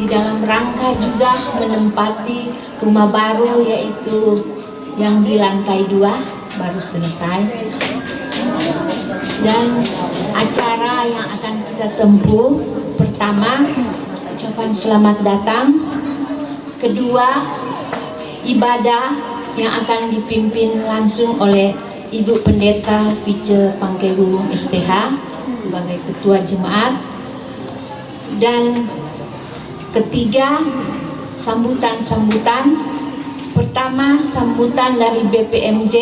dalam rangka juga menempati rumah baru, yaitu yang di lantai 2 baru selesai. Dan acara yang akan kita tempuh, pertama ucapan selamat datang, kedua ibadah yang akan dipimpin langsung oleh Ibu Pendeta Vice Pangkewuwung STH sebagai ketua jemaat, dan ketiga sambutan-sambutan. Pertama, sambutan dari BPMJ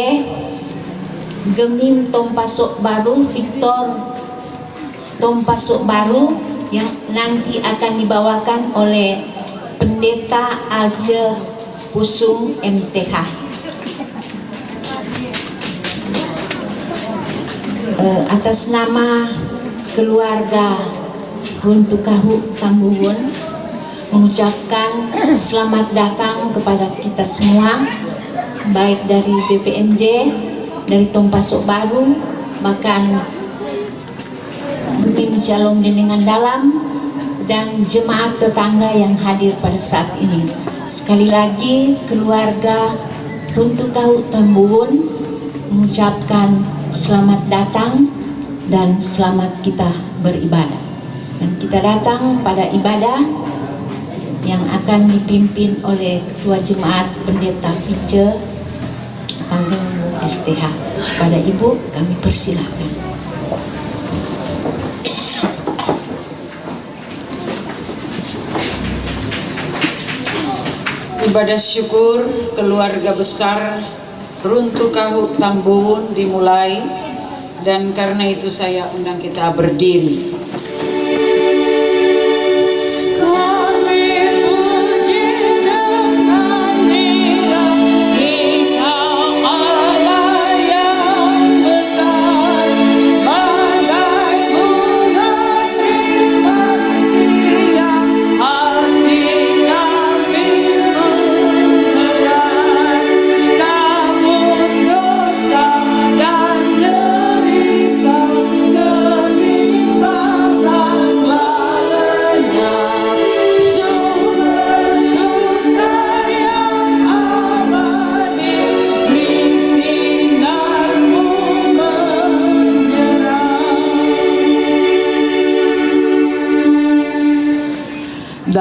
Gemim Tompasok Baru, Victor Tompasok Baru, yang nanti akan dibawakan oleh Pendeta Arje Pusung MTH. Atas nama keluarga Runtukahu Tambuwun mengucapkan selamat datang kepada kita semua, baik dari BPMJ, dari Tompasok Baru, bahkan Gemim Shalom Delengan Dalam, dan jemaat tetangga yang hadir pada saat ini. Sekali lagi keluarga Runtukahu Tambuwun mengucapkan selamat datang dan selamat kita beribadah. Dan kita datang pada ibadah yang akan dipimpin oleh Ketua Jemaat Pendeta Vice Pangkewuwung STH. Pada Ibu kami persilakan. Ibadah syukur keluarga besar Runtukahu Tambuwun dimulai, dan karena itu saya undang kita berdiri. Bye.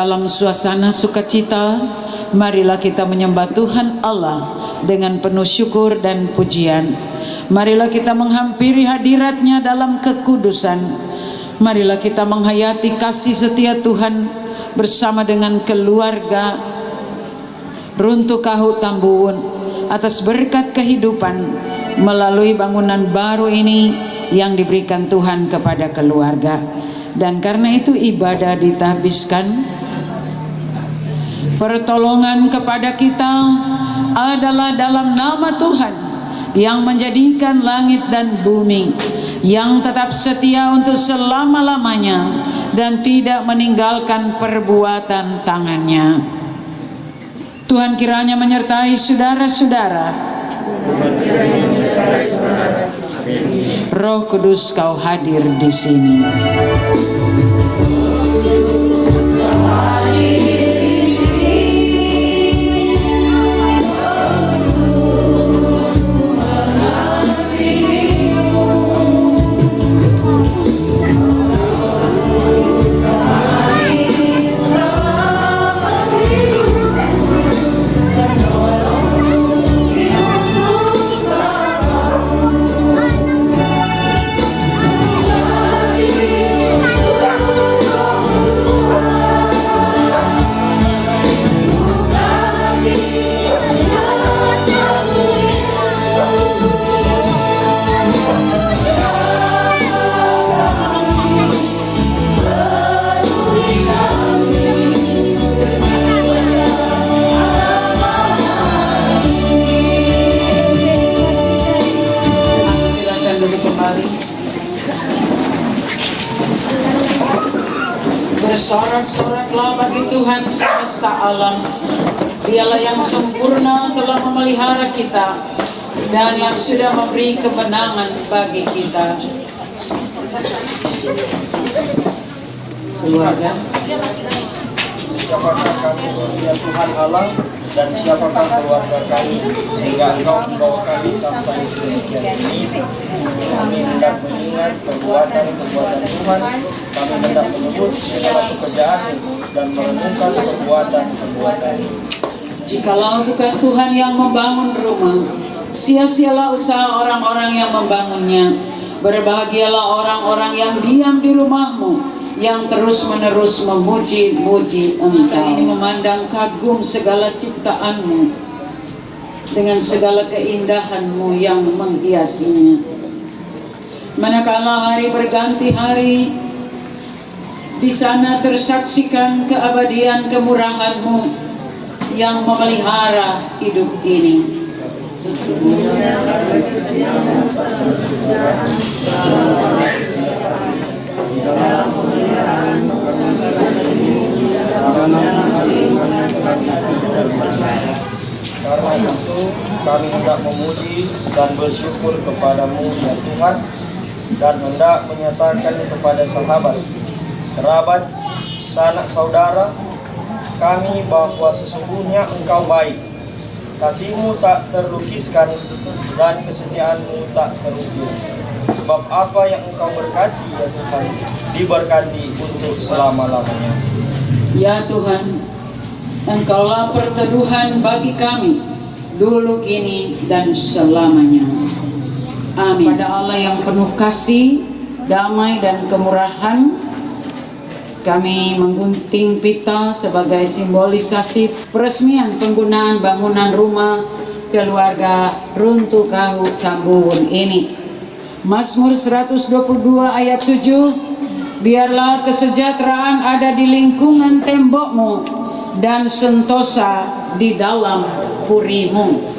Dalam suasana sukacita, marilah kita menyembah Tuhan Allah dengan penuh syukur dan pujian. Marilah kita menghampiri hadirat-Nya dalam kekudusan. Marilah kita menghayati kasih setia Tuhan bersama dengan keluarga Runtuh Kahuk Tambuwun atas berkat kehidupan melalui bangunan baru ini yang diberikan Tuhan kepada keluarga. Dan karena itu ibadah ditahbiskan. Pertolongan kepada kita adalah dalam nama Tuhan yang menjadikan langit dan bumi, yang tetap setia untuk selama-lamanya dan tidak meninggalkan perbuatan tangannya. Tuhan kiranya menyertai saudara-saudara. Roh Kudus, Kau hadir di sini. Bersorak-soraklah bagi Tuhan semesta alam. Dialah yang sempurna telah memelihara kita dan yang sudah memberi kemenangan bagi kita. Keluarga, siapakah kami ya Tuhan Allah, dan siapakah keluarga kami sehingga Engkau membawa kami sampai sedemikian ini. Kami hendak mengingat perbuatan-perbuatan Tuhan. Kami hendak menyebut segala pekerjaan-Mu dan merenungkan perbuatan-perbuatan. jikalau bukan Tuhan yang membangun rumah, sia-sialah usaha orang-orang yang membangunnya. Berbahagialah orang-orang yang diam di rumah-Mu, yang terus-menerus memuji-muji Engkau. Ini memandang kagum segala ciptaan-Mu dengan segala keindahan-Mu yang menghiasinya. Manakala hari berganti hari, di sana tersaksikan keabadian kemurahan-Mu yang memelihara hidup ini. Karena itu kami hendak memuji dan bersyukur kepadamu ya Tuhan, dan hendak menyatakan kepada sahabat, kerabat, sanak saudara kami bahwa sesungguhnya Engkau baik. Kasih-Mu tak terlukiskan dan kesetiaan-Mu tak terukur. Sebab apa yang Engkau berkati ya Tuhan, diberkati untuk selama-lamanya. Ya Tuhan, Engkaulah perteduhan bagi kami, dulu, kini, dan selamanya. Amin. Pada Allah yang penuh kasih, damai, dan kemurahan, kami menggunting pita sebagai simbolisasi peresmian penggunaan bangunan rumah keluarga Runtuh Kahuk Tambuwun ini. Mazmur 122 ayat 7, biarlah kesejahteraan ada di lingkungan tembok-Mu dan sentosa di dalam puri-Mu.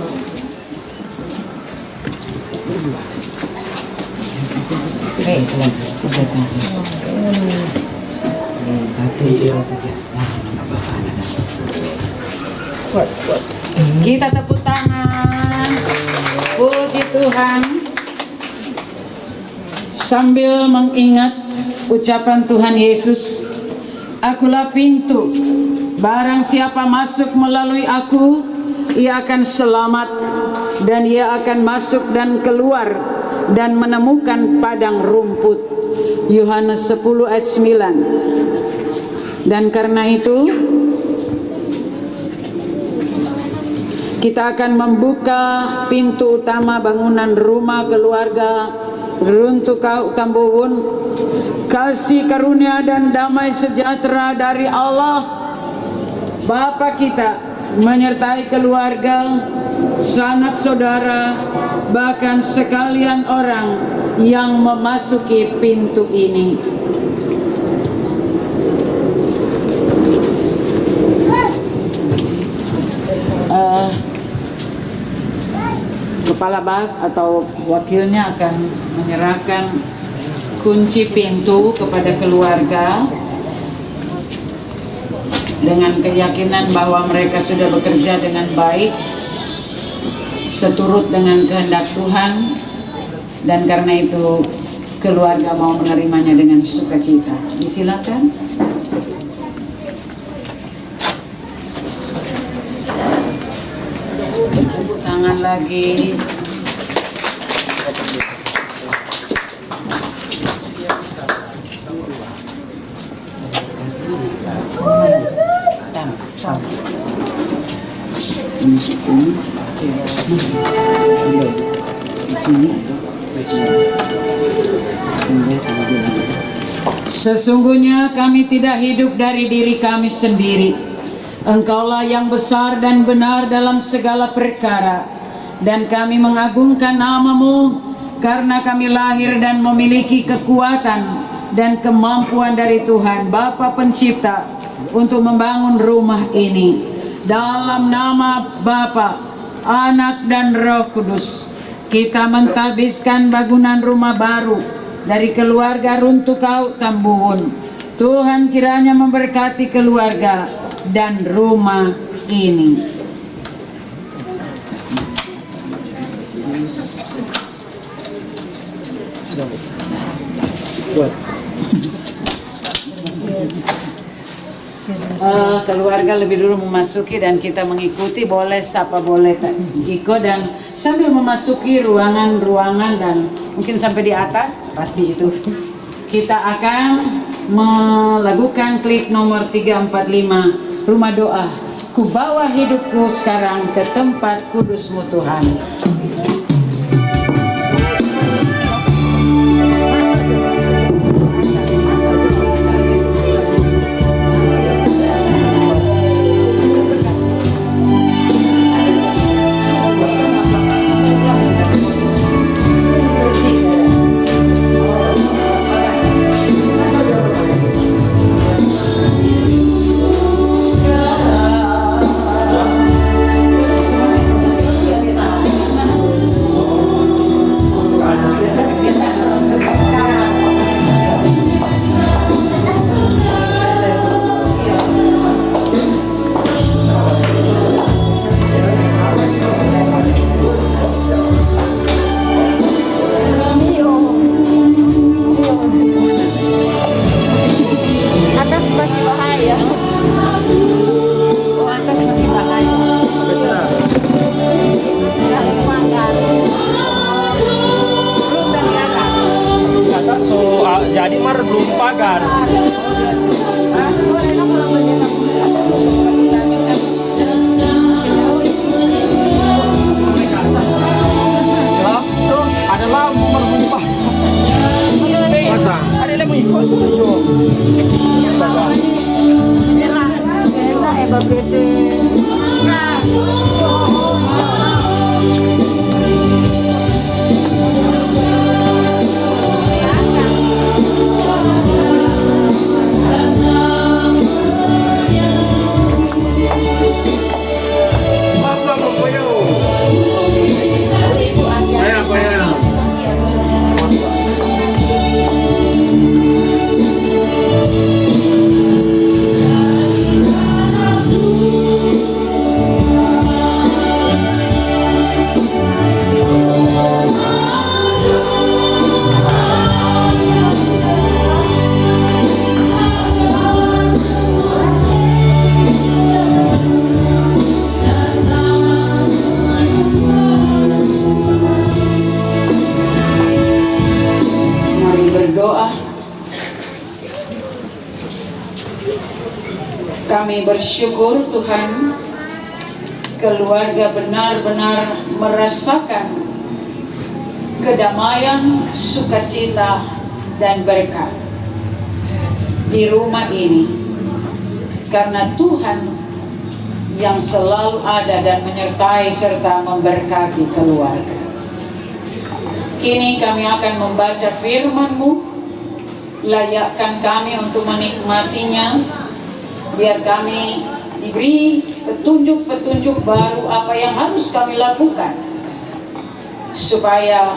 Kita tepuk tangan, puji Tuhan, sambil mengingat ucapan Tuhan Yesus, akulah pintu, barang siapa masuk melalui aku, ia akan selamat, dan ia akan masuk dan keluar dan menemukan padang rumput. Yohanes 10 ayat 9. Dan karena itu kita akan membuka pintu utama bangunan rumah keluarga Runtuh Kau Tambuwun. Kasih karunia dan damai sejahtera dari Allah Bapa kita menyertai keluarga, sanak saudara, bahkan sekalian orang yang memasuki pintu ini. Kepala Bas atau wakilnya akan menyerahkan kunci pintu kepada keluarga dengan keyakinan bahwa mereka sudah bekerja dengan baik seturut dengan kehendak Tuhan, dan karena itu keluarga mau menerimanya dengan sukacita. Disilakan. Tepuk tangan lagi. Sesungguhnya kami tidak hidup dari diri kami sendiri. Engkaulah yang besar dan benar dalam segala perkara, dan kami mengagungkan nama-Mu karena kami lahir dan memiliki kekuatan dan kemampuan dari Tuhan Bapa Pencipta untuk membangun rumah ini. Dalam nama Bapa, Anak dan Roh Kudus, kita mentahbiskan bangunan rumah baru dari keluarga Runtuh Kau Tambuwun. Tuhan kiranya memberkati keluarga dan rumah ini. Keluarga lebih dulu memasuki dan kita mengikuti, boleh sapa boleh ikut, dan sambil memasuki ruangan-ruangan dan mungkin sampai di atas, pasti itu kita akan melakukan klik nomor 345, rumah doa. Ku bawa hidupku sekarang ke tempat kudus-Mu Tuhan. Kami bersyukur Tuhan, keluarga benar-benar merasakan kedamaian, sukacita, dan berkat di rumah ini, karena Tuhan yang selalu ada dan menyertai serta memberkati keluarga. Kini kami akan membaca firman-Mu. Layakkan kami untuk menikmatinya, biar kami diberi petunjuk-petunjuk baru apa yang harus kami lakukan, supaya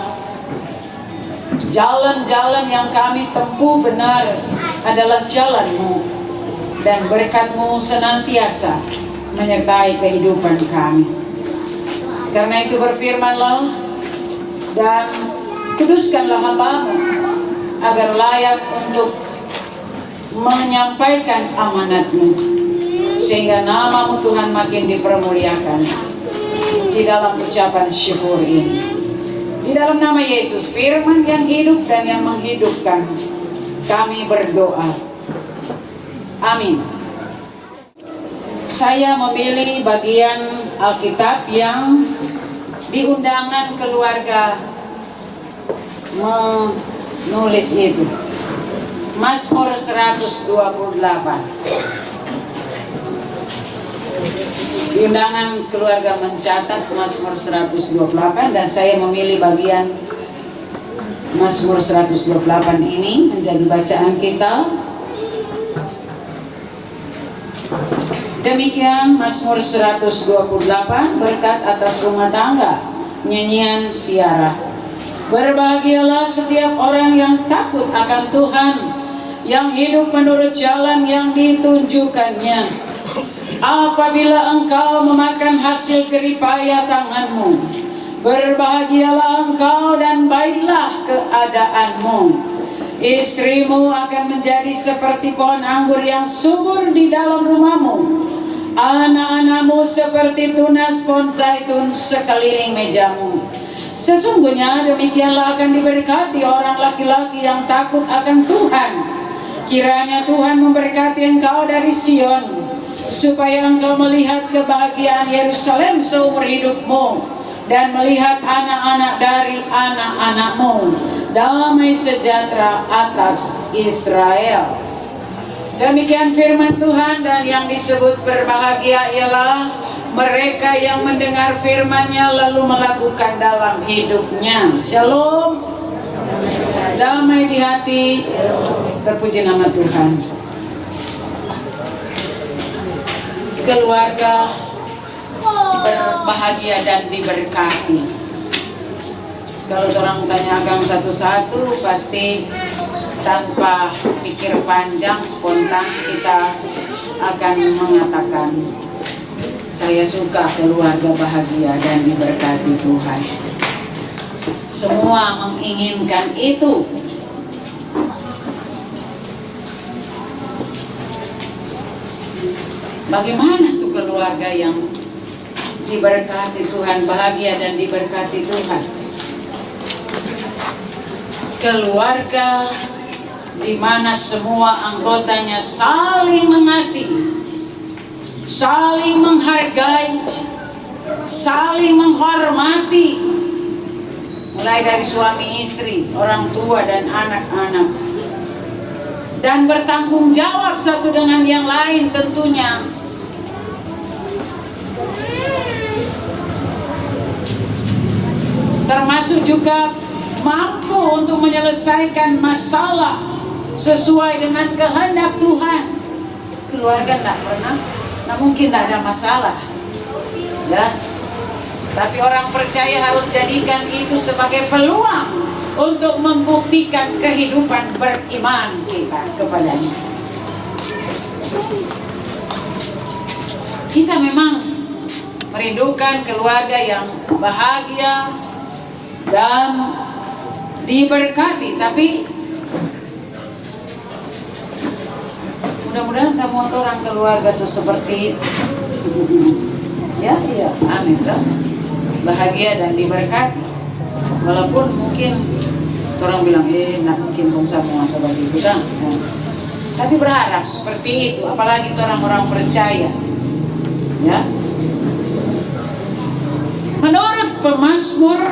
jalan-jalan yang kami tempuh benar adalah jalan-Mu, dan berkat-Mu senantiasa menyertai kehidupan kami. Karena itu berfirmanlah dan kuduskanlah hamba-Mu agar layak untuk menyampaikan amanat-Mu, sehingga nama-Mu Tuhan makin dipermuliakan di dalam ucapan syukur ini. Di dalam nama Yesus, firman yang hidup dan yang menghidupkan, kami berdoa. Amin. Saya memilih bagian Alkitab yang di undangan keluarga menulis itu. Mazmur 128. Di undangan keluarga mencatat Mazmur 128, dan saya memilih bagian Mazmur 128 ini menjadi bacaan kita. Demikian Mazmur 128, berkat atas rumah tangga, nyanyian siara. Berbahagialah setiap orang yang takut akan Tuhan, yang hidup menurut jalan yang ditunjukkannya. Apabila engkau memakan hasil jeripaya tanganmu, berbahagialah engkau dan baiklah keadaanmu. Istrimu akan menjadi seperti pohon anggur yang subur di dalam rumahmu. Anak-anakmu seperti tunas pohon zaitun sekeliling mejamu. Sesungguhnya demikianlah akan diberkati orang laki-laki yang takut akan Tuhan. Kiranya Tuhan memberkati engkau dari Sion, supaya engkau melihat kebahagiaan Yerusalem seumur hidupmu, dan melihat anak-anak dari anak-anakmu, damai sejahtera atas Israel. Demikian firman Tuhan, dan yang disebut berbahagia ialah mereka yang mendengar firman-Nya lalu melakukan dalam hidupnya. Shalom. Damai di hati. Terpuji nama Tuhan. Keluarga berbahagia dan diberkati. Kalau orang tanyakan satu-satu, pasti tanpa pikir panjang, spontan kita akan mengatakan, saya suka keluarga bahagia dan diberkati Tuhan. Semua menginginkan itu. Bagaimana tuh keluarga yang diberkati Tuhan, bahagia dan diberkati Tuhan? Keluarga di mana semua anggotanya saling mengasihi, saling menghargai, saling menghormati, mulai dari suami istri, orang tua dan anak-anak, dan bertanggung jawab satu dengan yang lain tentunya. Termasuk juga mampu untuk menyelesaikan masalah sesuai dengan kehendak Tuhan. Keluarga nggak mungkin tidak ada masalah, ya. Tapi orang percaya harus jadikan itu sebagai peluang untuk membuktikan kehidupan beriman kita kepadanya. Kita memang merindukan keluarga yang bahagia dan diberkati, tapi mudah-mudahan semua orang keluarga seperti itu. Ya, iya, amin. Bahagia dan diberkati. Walaupun mungkin orang bilang, nak mungkin semua seperti itu kan. Tapi berharap seperti itu, apalagi itu orang-orang percaya. Ya. Menurut pemazmur,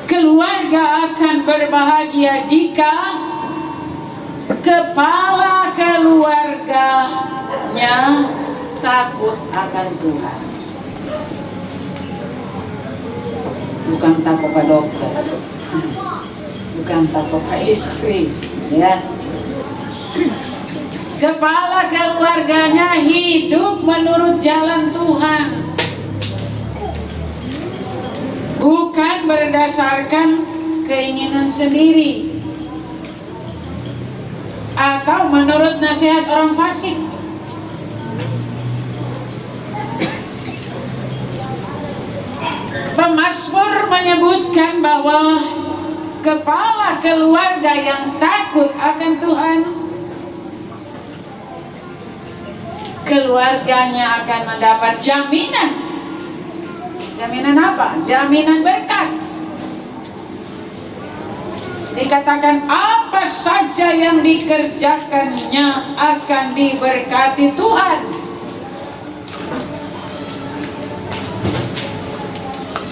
keluarga akan berbahagia jika kepala keluarganya takut akan Tuhan. Bukan takut pada dokter, bukan takut pada istri, ya. Kepala keluarganya hidup menurut jalan Tuhan, bukan berdasarkan keinginan sendiri atau menurut nasihat orang fasik. Pemazmur menyebutkan bahwa kepala keluarga yang takut akan Tuhan, keluarganya akan mendapat jaminan. Jaminan apa? Jaminan berkat. Dikatakan apa saja yang dikerjakannya akan diberkati Tuhan.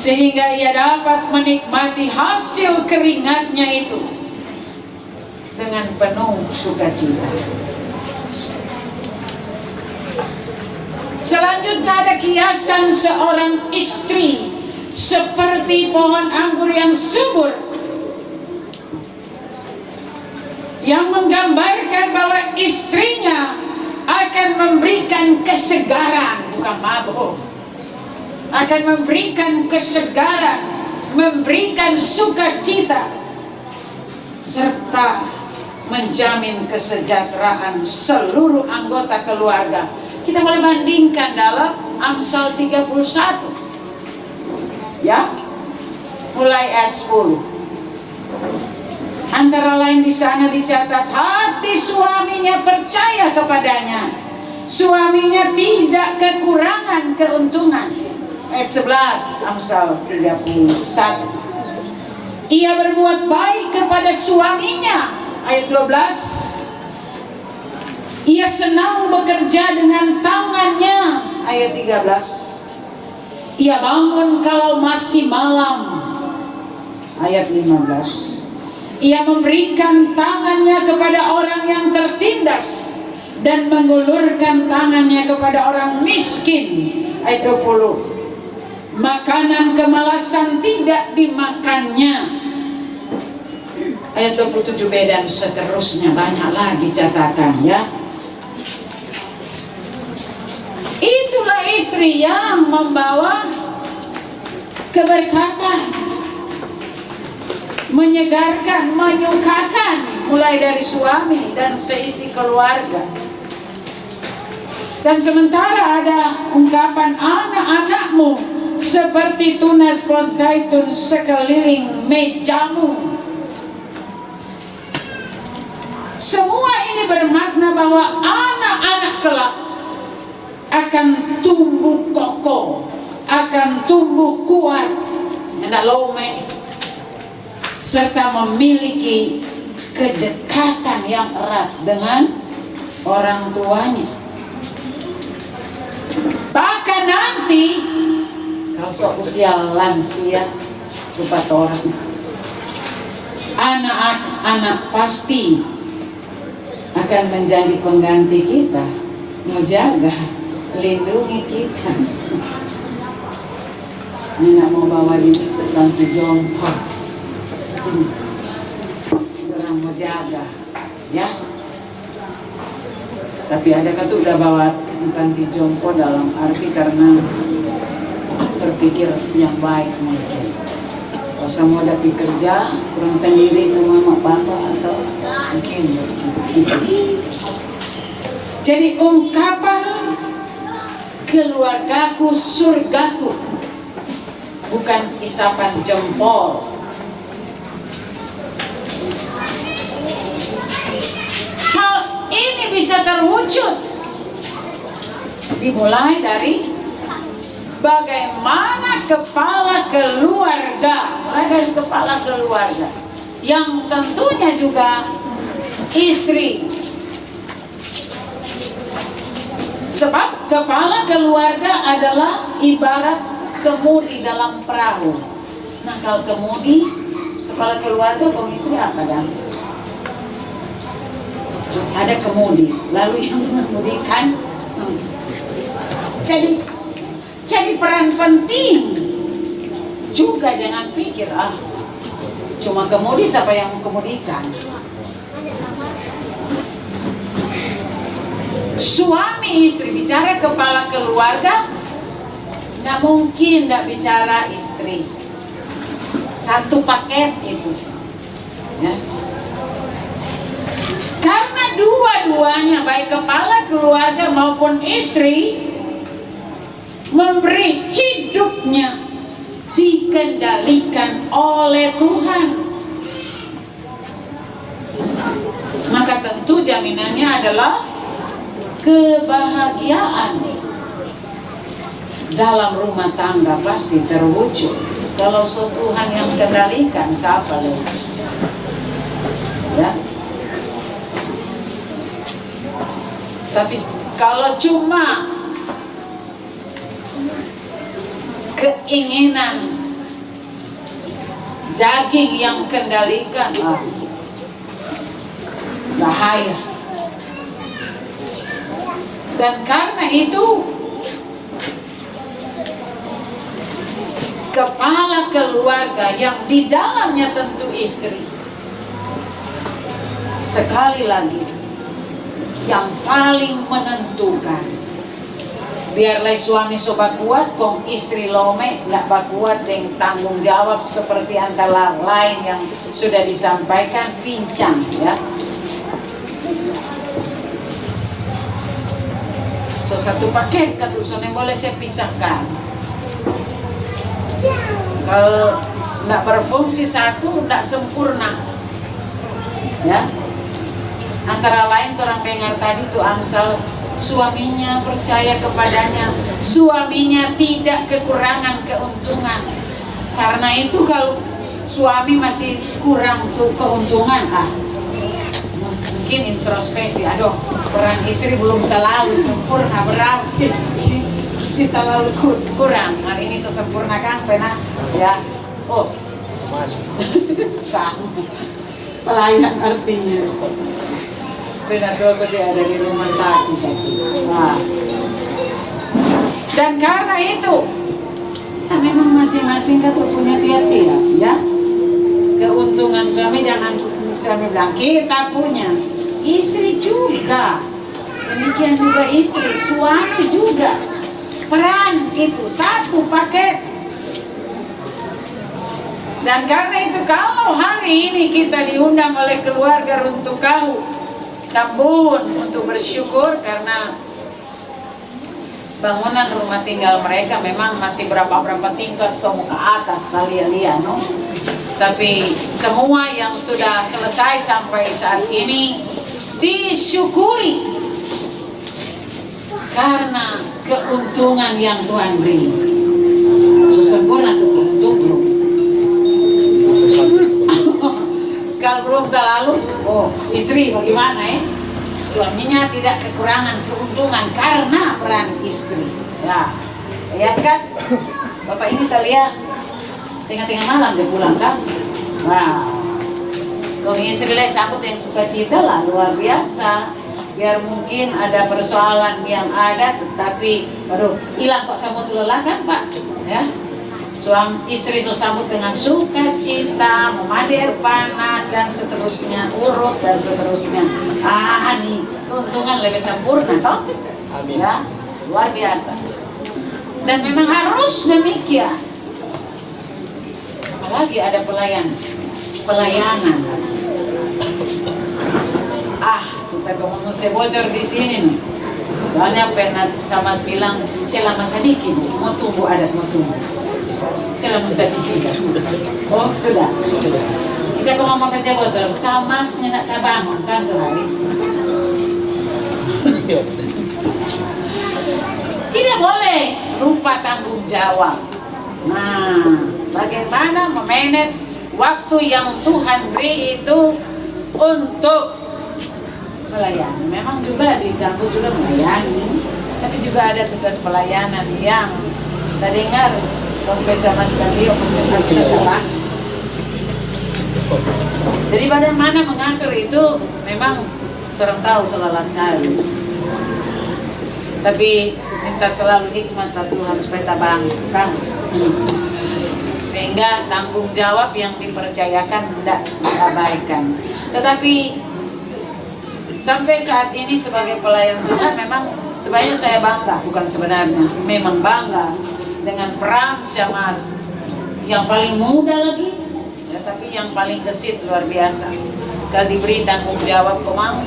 Sehingga ia dapat menikmati hasil keringatnya itu dengan penuh sukacita. Selanjutnya ada kiasan seorang istri seperti pohon anggur yang subur, yang menggambarkan bahwa istrinya akan memberikan kesegaran, bukan mabuk, akan memberikan kesegaran, memberikan sukacita, serta menjamin kesejahteraan seluruh anggota keluarga. Kita boleh bandingkan dalam Amsal 31, ya, mulai ayat 10. Antara lain di sana dicatat, hati suaminya percaya kepadanya, suaminya tidak kekurangan keuntungan. Ayat 11 Amsal 31. Ia berbuat baik kepada suaminya. Ayat 12. Ia senang bekerja dengan tangannya. Ayat 13. Ia bangun kalau masih malam. Ayat 15. Ia memberikan tangannya kepada orang yang tertindas dan mengulurkan tangannya kepada orang miskin. Ayat 20. Makanan kemalasan tidak dimakannya. Ayat 27b dan seterusnya, banyak lagi catatan, ya. Itulah istri yang membawa keberkatan, menyegarkan, menyukakan, mulai dari suami dan seisi keluarga. Dan sementara ada ungkapan anak-anakmu seperti tunas pohon zaitun sekeliling mejamu. Semua ini bermakna bahwa anak-anak kelak akan tumbuh kokoh, akan tumbuh kuat, lome, serta memiliki kedekatan yang erat dengan orang tuanya. Bahkan nanti kalau seusia lansia, 4 orang, anak-anak pasti akan menjadi pengganti kita, menjaga, lindungi kita. Anak mau bawa di panti jompo, orang menjaga, ya. Tapi ada kan tuh udah bawa di panti jompo dalam arti karena berpikir yang baik mungkin. Kalau semua udah kerja, kurang sendiri ke mama papa atau mungkin jadi ungkapan keluargaku surgaku bukan isapan jempol. Hal ini bisa terwujud dimulai dari bagaimana kepala keluarga, mulai dari kepala keluarga yang tentunya juga istri. Sebab kepala keluarga adalah ibarat kemudi dalam perahu. Nah, kalau kemudi, kepala keluarga, kaum istri apa dah? Ada kemudi, lalu yang mengemudikan. Jadi peran penting juga. Jangan pikir cuma kemudi, siapa yang mengemudikan? Suami istri bicara kepala keluarga, nggak mungkin nggak bicara istri. Satu paket itu, ya. Karena dua-duanya, baik kepala keluarga maupun istri, memberi hidupnya dikendalikan oleh Tuhan. Maka tentu jaminannya adalah kebahagiaan dalam rumah tangga pasti terwujud. Kalau Tuhan yang kendalikan, siapa lagi? Ya. Tapi kalau cuma keinginan daging yang kendalikan, bahaya. Dan karena itu kepala keluarga yang di dalamnya tentu istri, sekali lagi yang paling menentukan. Biarlah suami sobat kuat, kong istri lome nggak bakuat dengan tanggung jawab seperti antara lain yang sudah disampaikan, pincang, ya. So satu paket katusannya boleh saya pisahkan. Kalau nggak berfungsi satu, nggak sempurna, ya. Antara lain orang dengar tadi tuh Amsal, suaminya percaya kepadanya, suaminya tidak kekurangan keuntungan. Karena itu kalau suami masih kurang tuh keuntungan, mungkin introspeksi, aduh, peran istri belum terlalu sempurna, berarti masih terlalu kurang. Hari ini sempurna kan, pernah, ya. Oh, sama pelayan artinya. Benar dua dia ada di rumah sakit. Nah. Dan karena itu, memang masing-masing kan punya tiap-tiap, ya. Keuntungan suami jangan suami bilang kita punya, istri juga. Demikian juga istri, suami juga. Peran itu satu paket. Dan karena itu kalau hari ini kita diundang oleh keluarga Runtukahu Tambun untuk bersyukur karena bangunan rumah tinggal mereka memang masih berapa tingkat ke atas kalian, no? Tapi semua yang sudah selesai sampai saat ini disyukuri karena keuntungan yang Tuhan beri. Sempurna tuh keuntungan. Kalau belum terlalu, istri bagaimana ya? Suaminya tidak kekurangan keuntungan karena peran istri. Ya, lihat kan? Bapak ini saya lihat tengah-tengah malam dia pulang kan? Wah, kalau istri lah sambut yang sukacita lah, luar biasa. Biar mungkin ada persoalan yang ada, tetapi baru hilang kok sambut lelah kan Pak? Ya. Suami istri sambut dengan sukacita, memandi air panas dan seterusnya, urut dan seterusnya. Nih keuntungan lebih sempurna toh? Amin. Ya, luar biasa. Dan memang harus demikian. Apalagi ada pelayanan. Kita ngomong saya bocor di sini nih. Soalnya pernah sama bilang selama sedikit mau tunggu adat mau tunggu. Selama sedikit sudah. Oh sudah. Kita kalau mau kerja bocor sama nyenak tabangun kan tuh hari. Tidak boleh lupa tanggung jawab. Nah, bagaimana memanage waktu yang Tuhan beri itu untuk melayani. Memang juga di kampus juga melayani, tapi juga ada tugas pelayanan yang kita dengar Profesor Mas Dalio menjelaskan. Jadi bagaimana mengatur itu memang kurang tahu selalu sekali. Tapi minta selalu hikmat Tuhan supaya tabang sehingga tanggung jawab yang dipercayakan tidak diabaikan. Tetapi sampai saat ini sebagai pelayan Tuhan memang sebenarnya saya bangga, bukan sebenarnya, memang bangga dengan peran Syamas yang paling muda lagi, ya, tapi yang paling gesit luar biasa. Kalau diberi tanggung jawab kemang,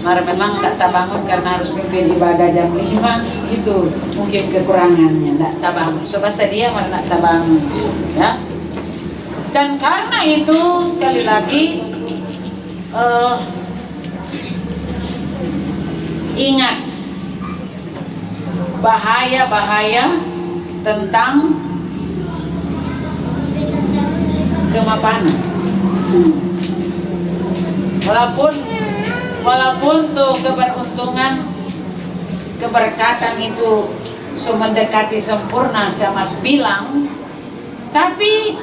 mari memang tidak terbangun karena harus pimpin ibadah jam 5 itu mungkin kekurangannya, tidak terbangun. Sebab dia malah tidak terbangun, ya. Dan karena itu sekali lagi ingat bahaya-bahaya tentang kemapanan. Walaupun tuh keberuntungan, keberkatan itu mendekati sempurna, saya mas bilang, tapi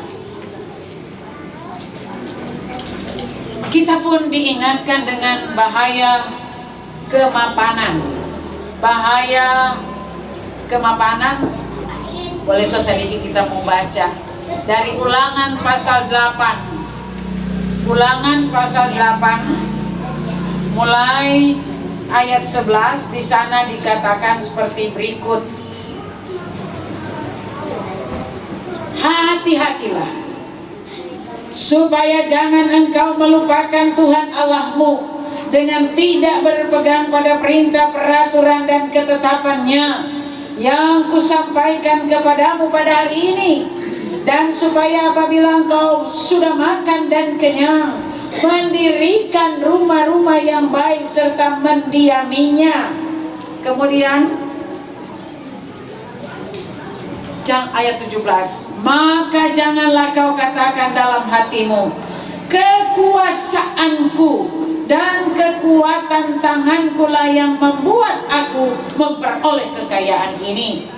kita pun diingatkan dengan bahaya kemapanan. Bahaya kemapanan, boleh tuh sedikit kita membaca dari Ulangan pasal 8. Ulangan pasal 8 mulai ayat 11, di sana dikatakan seperti berikut. Hati-hatilah supaya jangan engkau melupakan Tuhan Allahmu dengan tidak berpegang pada perintah, peraturan dan ketetapannya yang kusampaikan kepadamu pada hari ini, dan supaya apabila engkau sudah makan dan kenyang, mendirikan rumah-rumah yang baik serta mendiaminya. Kemudian ayat 17, maka janganlah kau katakan dalam hatimu, kekuasaanku dan kekuatan tanganku lah yang membuat aku memperoleh kekayaan ini.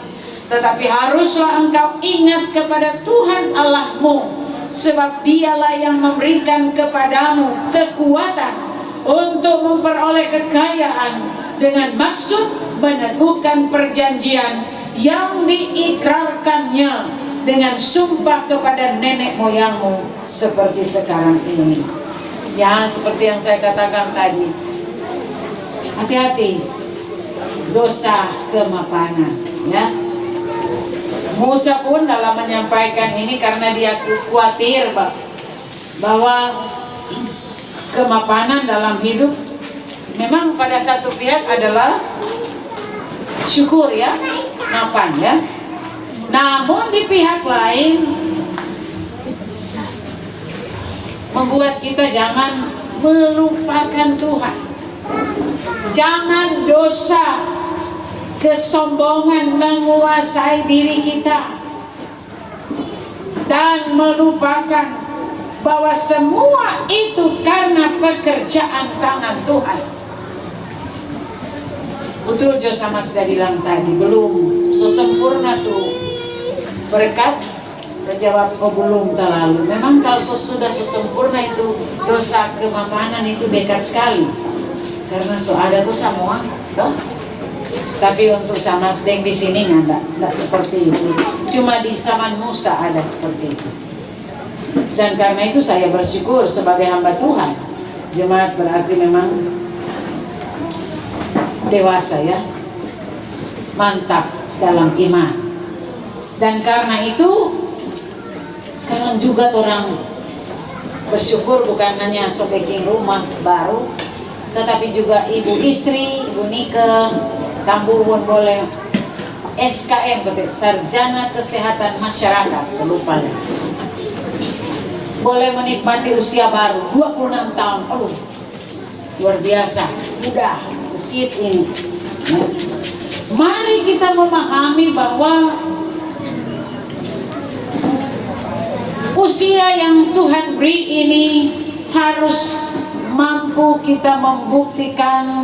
Tetapi haruslah engkau ingat kepada Tuhan Allahmu, sebab dialah yang memberikan kepadamu kekuatan untuk memperoleh kekayaan dengan maksud meneguhkan perjanjian yang diikrarkannya dengan sumpah kepada nenek moyangmu seperti sekarang ini. Ya, seperti yang saya katakan tadi, hati-hati dosa kemapanan, ya. Musa pun dalam menyampaikan ini karena dia khawatir bahwa kemapanan dalam hidup memang pada satu pihak adalah syukur, ya, mapan, ya. Namun di pihak lain membuat kita jangan melupakan Tuhan. Jangan dosa kesombongan menguasai diri kita dan melupakan bahwa semua itu karena pekerjaan tangan Tuhan. Betul Jo sama sudah bilang tadi, belum sesempurna tuh berkat. Terjawab, oh belum terlalu. Memang kalau sudah sesempurna itu dosa kemapanan itu dekat sekali, karena ada tuh semua, toh. Tapi untuk sama sedang di sini nggak seperti itu. Cuma di zaman Musa ada seperti itu. Dan karena itu saya bersyukur sebagai hamba Tuhan. Jemaat berarti memang dewasa, ya, mantap dalam iman. Dan karena itu sekarang juga orang bersyukur bukan hanya bikin rumah baru, tetapi juga ibu istri, ibu nikah, tambur pun boleh SKM, Sarjana Kesehatan Masyarakat, lupa, boleh menikmati usia baru 26 tahun. Aduh, luar biasa, mudah masjid ini. Mari kita memahami bahwa Usia yang Tuhan beri ini harus mampu kita membuktikan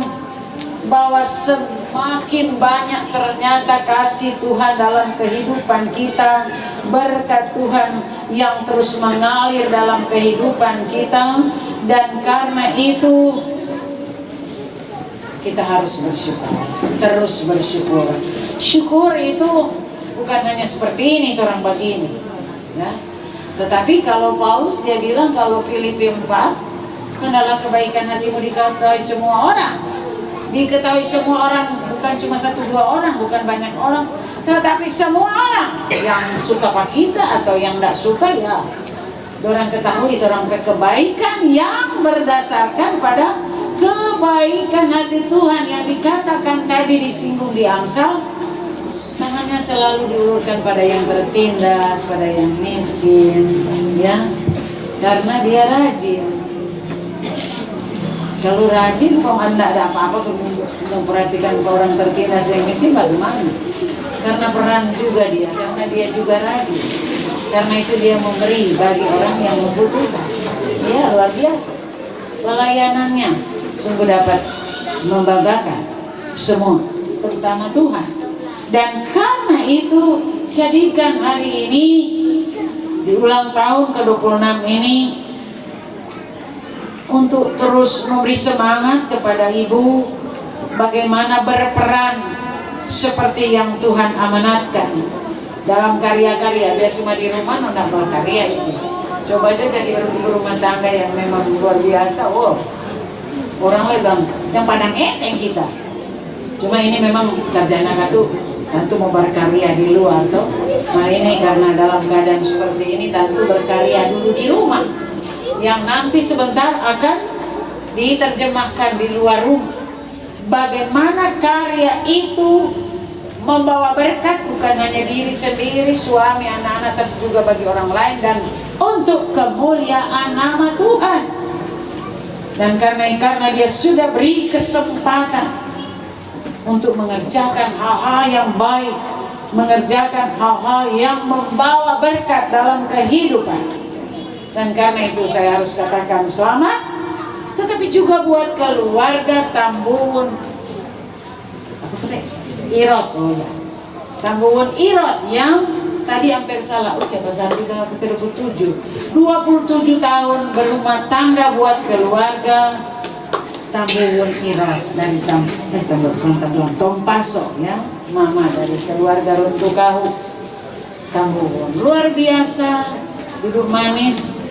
bahwa semakin banyak ternyata kasih Tuhan dalam kehidupan kita, berkat Tuhan yang terus mengalir dalam kehidupan kita, dan karena itu kita harus bersyukur, terus bersyukur. Syukur itu bukan hanya seperti ini, orang begini, ya. Tetapi kalau Paulus dia bilang kalau Filipi 4, hendaklah kebaikan hatimu diketahui semua orang. Diketahui semua orang, bukan cuma 1-2 orang, bukan banyak orang, tetapi semua orang yang suka pak kita atau yang tidak suka, ya orang ketahui itu orang kebaikan yang berdasarkan pada kebaikan hati Tuhan yang dikatakan tadi disinggung di Amsal. Tangannya selalu diulurkan pada yang tertindas, pada yang miskin, ya, karena dia rajin. Kalau rajin kok anda ada apa-apa memperhatikan ke orang tertindas yang miskin, bagaimana? Karena peran juga dia, karena dia juga rajin. Karena itu dia memberi bagi orang yang membutuhkan. Ya, luar biasa. Pelayanannya sungguh dapat membanggakan semua, terutama Tuhan. Dan karena itu jadikan hari ini di ulang tahun ke-26 ini untuk terus memberi semangat kepada ibu bagaimana berperan seperti yang Tuhan amanatkan dalam karya-karya. Biar cuma di rumah nggak berkarya itu. Coba aja jadi ibu rumah tangga yang memang luar biasa. Oh, orang lain bilang yang padang enteng kita. Cuma ini memang sarjana tentu mau berkarya di luar tuh. Nah ini karena dalam keadaan seperti ini tentu berkarya dulu di rumah, yang nanti sebentar akan diterjemahkan di luar rumah. Bagaimana karya itu membawa berkat bukan hanya diri sendiri, suami, anak-anak, tapi juga bagi orang lain dan untuk kemuliaan nama Tuhan. Dan karena dia sudah beri kesempatan untuk mengerjakan hal-hal yang baik, mengerjakan hal-hal yang membawa berkat dalam kehidupan. Dan karena itu saya harus katakan selamat, tetapi juga buat keluarga Tambuhun Irot, Tambuhun Irot yang tadi hampir salah, pasal 27 tahun berumah tangga buat keluarga Tambuhun Irot dari Tompaso, ya, mama dari keluarga Runtukahu Tambuhun. Luar biasa, duduk manis.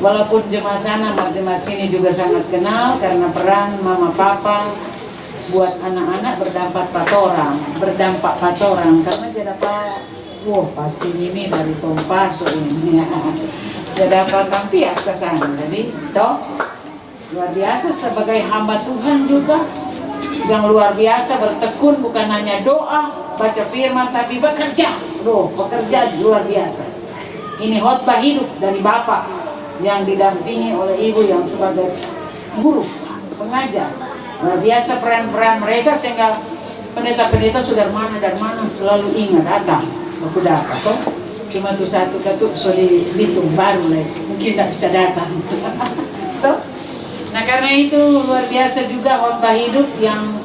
Walaupun jemaat sana, jemaat sini juga sangat kenal karena peran mama papa buat anak-anak berdampak patorang karena dia dapat, wah pasti ini dari Tompaso ini, ya. Dia dapat kampias ke sana, jadi toh luar biasa sebagai hamba Tuhan juga yang luar biasa bertekun, bukan hanya doa baca firman tapi bekerja. Pekerja luar biasa. Ini khotbah hidup dari bapak yang didampingi oleh ibu yang sebagai guru pengajar. Luar biasa peran-peran mereka sehingga pendeta-pendeta sudah mana dan mana selalu ingat datang. Aku dapat toh cuma tuh satu ketuk so dihitung baru mungkin tidak bisa datang. Toh. Nah karena itu luar biasa juga khotbah hidup yang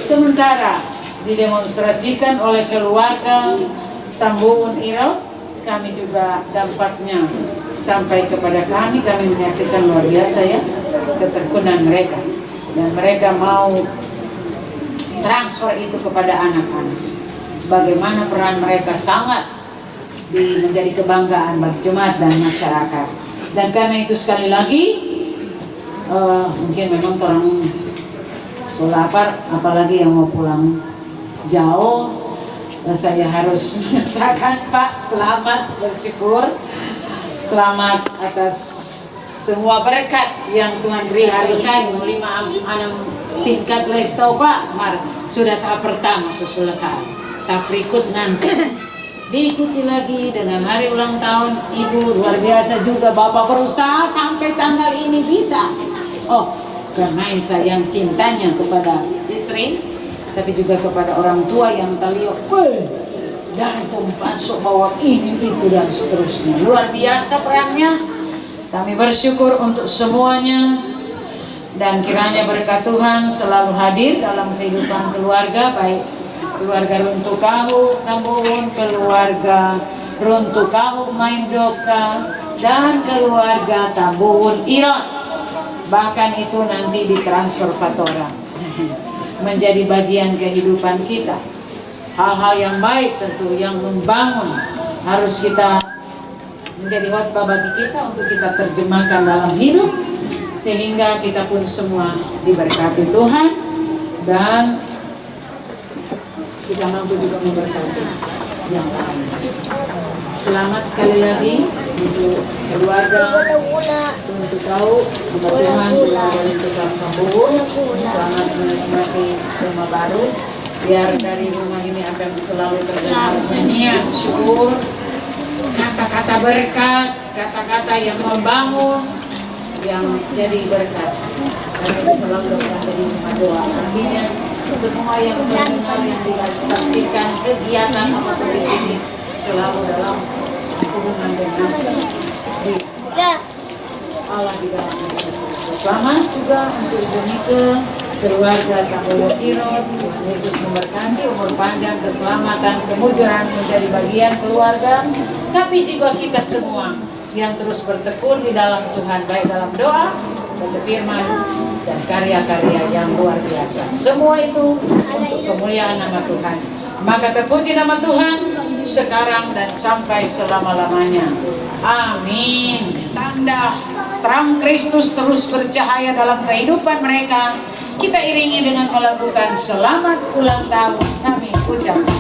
sementara didemonstrasikan oleh keluarga Tambuhun Irot. Kami juga dampaknya sampai kepada kami menyaksikan luar biasa, ya, ketekunan mereka. Dan mereka mau transfer itu kepada anak-anak. Bagaimana peran mereka sangat menjadi kebanggaan bagi jemaat dan masyarakat. Dan karena itu sekali lagi mungkin memang orang so lapar, apalagi yang mau pulang jauh, saya harus mengatakan Pak, selamat, bersyukur, selamat atas semua berkat yang Tuhan beri hari ini. 5-6 tingkat resto Pak, sudah tahap pertama selesai, tahap berikut nanti diikuti lagi dengan hari ulang tahun Ibu. Luar biasa juga Bapak berusaha sampai tanggal ini bisa. Oh, karena sayang cintanya kepada istri, tapi juga kepada orang tua yang talio. dan masuk bawa ini itu dan seterusnya. Luar biasa perannya. Kami bersyukur untuk semuanya dan kiranya berkat Tuhan selalu hadir dalam kehidupan keluarga, baik keluarga Runtuh Kahu Tambun, keluarga Runtuh Kahu Maindoka, dan keluarga Tambun Irot. Bahkan itu nanti ditransfer Fatora menjadi bagian kehidupan kita. Hal-hal yang baik tentu yang membangun harus kita menjadi khotbah bagi kita untuk kita terjemahkan dalam hidup, sehingga kita pun semua diberkati Tuhan dan kita mampu juga memberkati yang lain. Selamat sekali lagi untuk keluarga untuk tahu Tuhan keluarga untuk Tambun. Selamat menikmati rumah baru. Biar dari rumah ini akan selalu terdengar nyanyian syukur, kata-kata berkat, kata-kata yang membangun, yang jadi berkat. Dan itu selalu berada di rumah doa. Artinya semua yang terdengar, yang disaksikan, kegiatan apapun di sini selalu dalam hubungan dengan Allah di dalam Yesus. Selamat juga untuk Ibu Nike, keluarga Tambun Irot. Tuhan Yesus memberkati umur panjang, keselamatan, kemujuran menjadi bagian keluarga. Tapi juga kita semua yang terus bertekun di dalam Tuhan, baik dalam doa, baca firman, dan karya-karya yang luar biasa. Semua itu untuk kemuliaan nama Tuhan. Maka terpuji nama Tuhan sekarang dan sampai selama-lamanya. Amin. Tanda terang Kristus terus bercahaya dalam kehidupan mereka. Kita iringi dengan melakukan selamat ulang tahun. Kami ucapkan.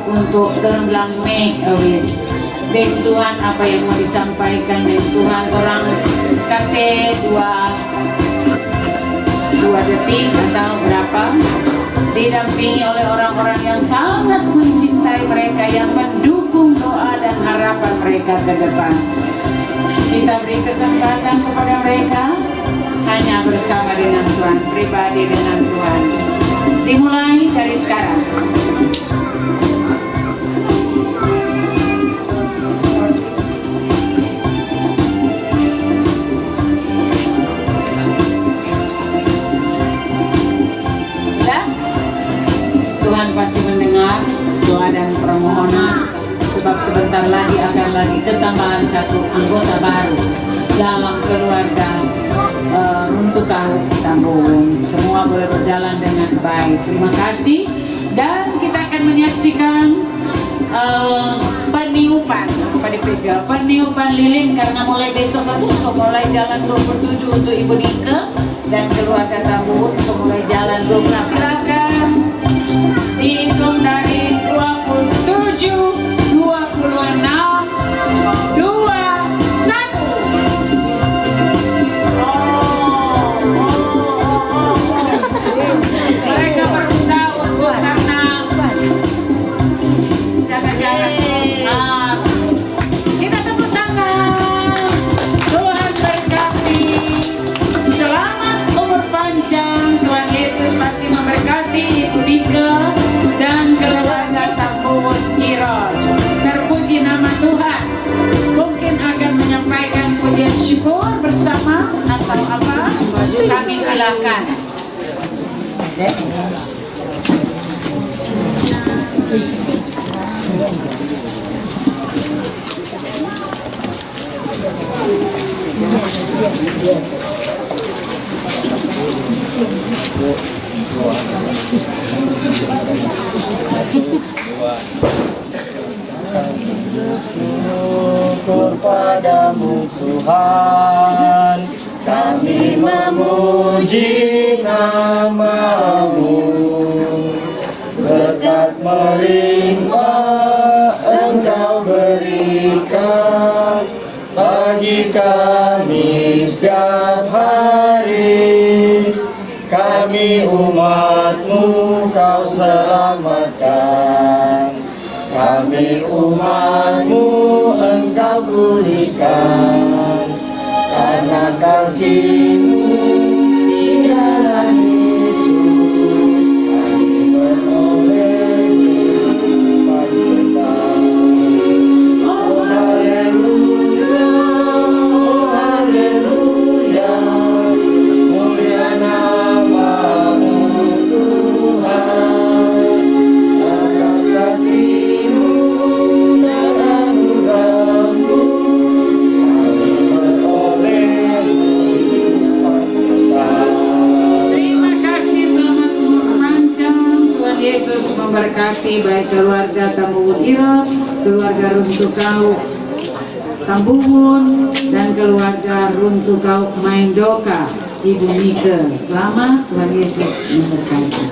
Untuk temblang make a wish. Dek Tuhan, apa yang mau disampaikan Dek Tuhan, orang kasih dua detik atau berapa, didampingi oleh orang-orang yang sangat mencintai mereka, yang mendukung doa dan harapan mereka ke depan. Kita beri kesempatan kepada mereka hanya bersama dengan Tuhan, pribadi dengan Tuhan. Dimulai dari sekarang. Tuhan pasti mendengar doa dan permohonan, sebab sebentar lagi akan lagi ketambahan satu anggota baru dalam keluarga Runtuh Kahu Tambun. Semua boleh berjalan dengan baik. Terima kasih, dan kita akan menyaksikan peniupan lilin, karena mulai besok itu mulai jalan 27 untuk Ibu Nike dan keluarga Tambun, mulai jalan 12. Silakan dihitung dari 27, 26, 21. Mereka berusaha untuk karena jaga-jaga. Kita tepuk tangan. Tuhan berkati. Selamat umur panjang. Tuhan Yesus pasti memberkati Ibu Nike dan keluarga Tambun Irot. Terpuji nama Tuhan. Mungkin akan menyampaikan pujian syukur bersama atau apa? Kami silakan. Syukur padamu Tuhan, kami memuji nama-Mu. Berkat melimpah Engkau berikan bagi kami setiap hari. Kami umat-Mu Kau selamatkan, kami umat-Mu Engkau pulihkan. Karena kasih-Mu di dalam Yesus, kami beroleh kehidupan kekal. Oh haleluya, oh haleluya, mulia nama-Mu Tuhan. Atas kasih-Mu dan anugerah-Mu, kami beroleh kehidupan kekal. Terima kasih, selamat umur panjang. Tuhan Yesus memberkati baik keluarga Tambungun Irot, keluarga Runtukau Tambungun, dan keluarga Runtukau Maindoka, Ibu Nike. Selamat, Tuhan Yesus memberkati.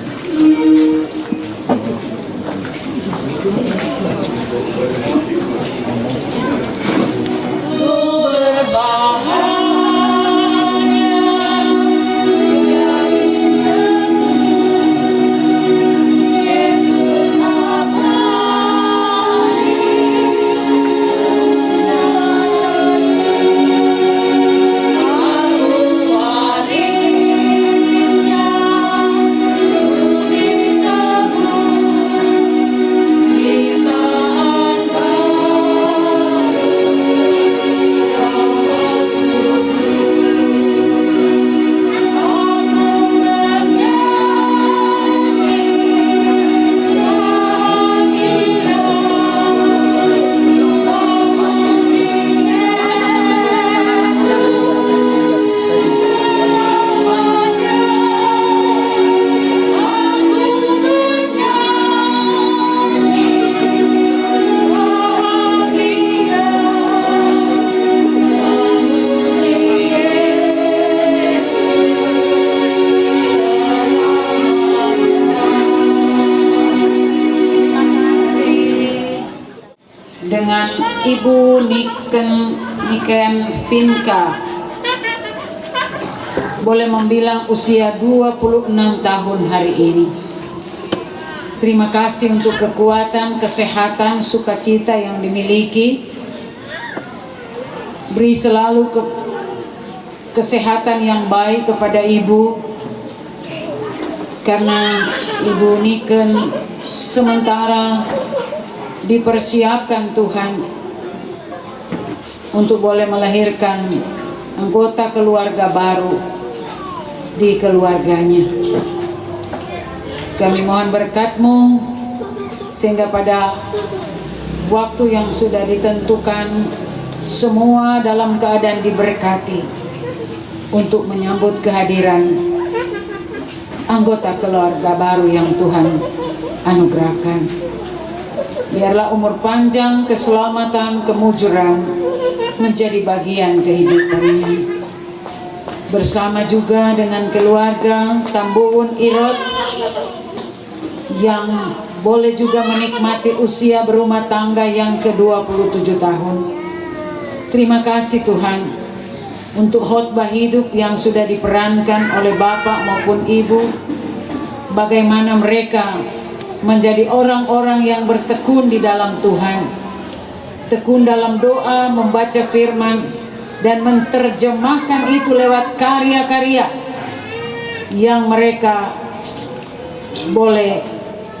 Dengan Ibu Niken Vinka, boleh membilang usia 26 tahun hari ini. Terima kasih untuk kekuatan, kesehatan, sukacita yang dimiliki. Beri selalu kesehatan yang baik kepada Ibu, karena Ibu Niken sementara dipersiapkan Tuhan untuk boleh melahirkan anggota keluarga baru di keluarganya. Kami mohon berkat-Mu sehingga pada waktu yang sudah ditentukan semua dalam keadaan diberkati untuk menyambut kehadiran anggota keluarga baru yang Tuhan anugerahkan. Biarlah umur panjang, keselamatan, kemujuran menjadi bagian kehidupannya. Bersama juga dengan keluarga Tambungun Irot yang boleh juga menikmati usia berumah tangga yang ke-27 tahun. Terima kasih Tuhan untuk khotbah hidup yang sudah diperankan oleh Bapak maupun Ibu. Bagaimana mereka menjadi orang-orang yang bertekun di dalam Tuhan, tekun dalam doa, membaca firman, dan menerjemahkan itu lewat karya-karya yang mereka boleh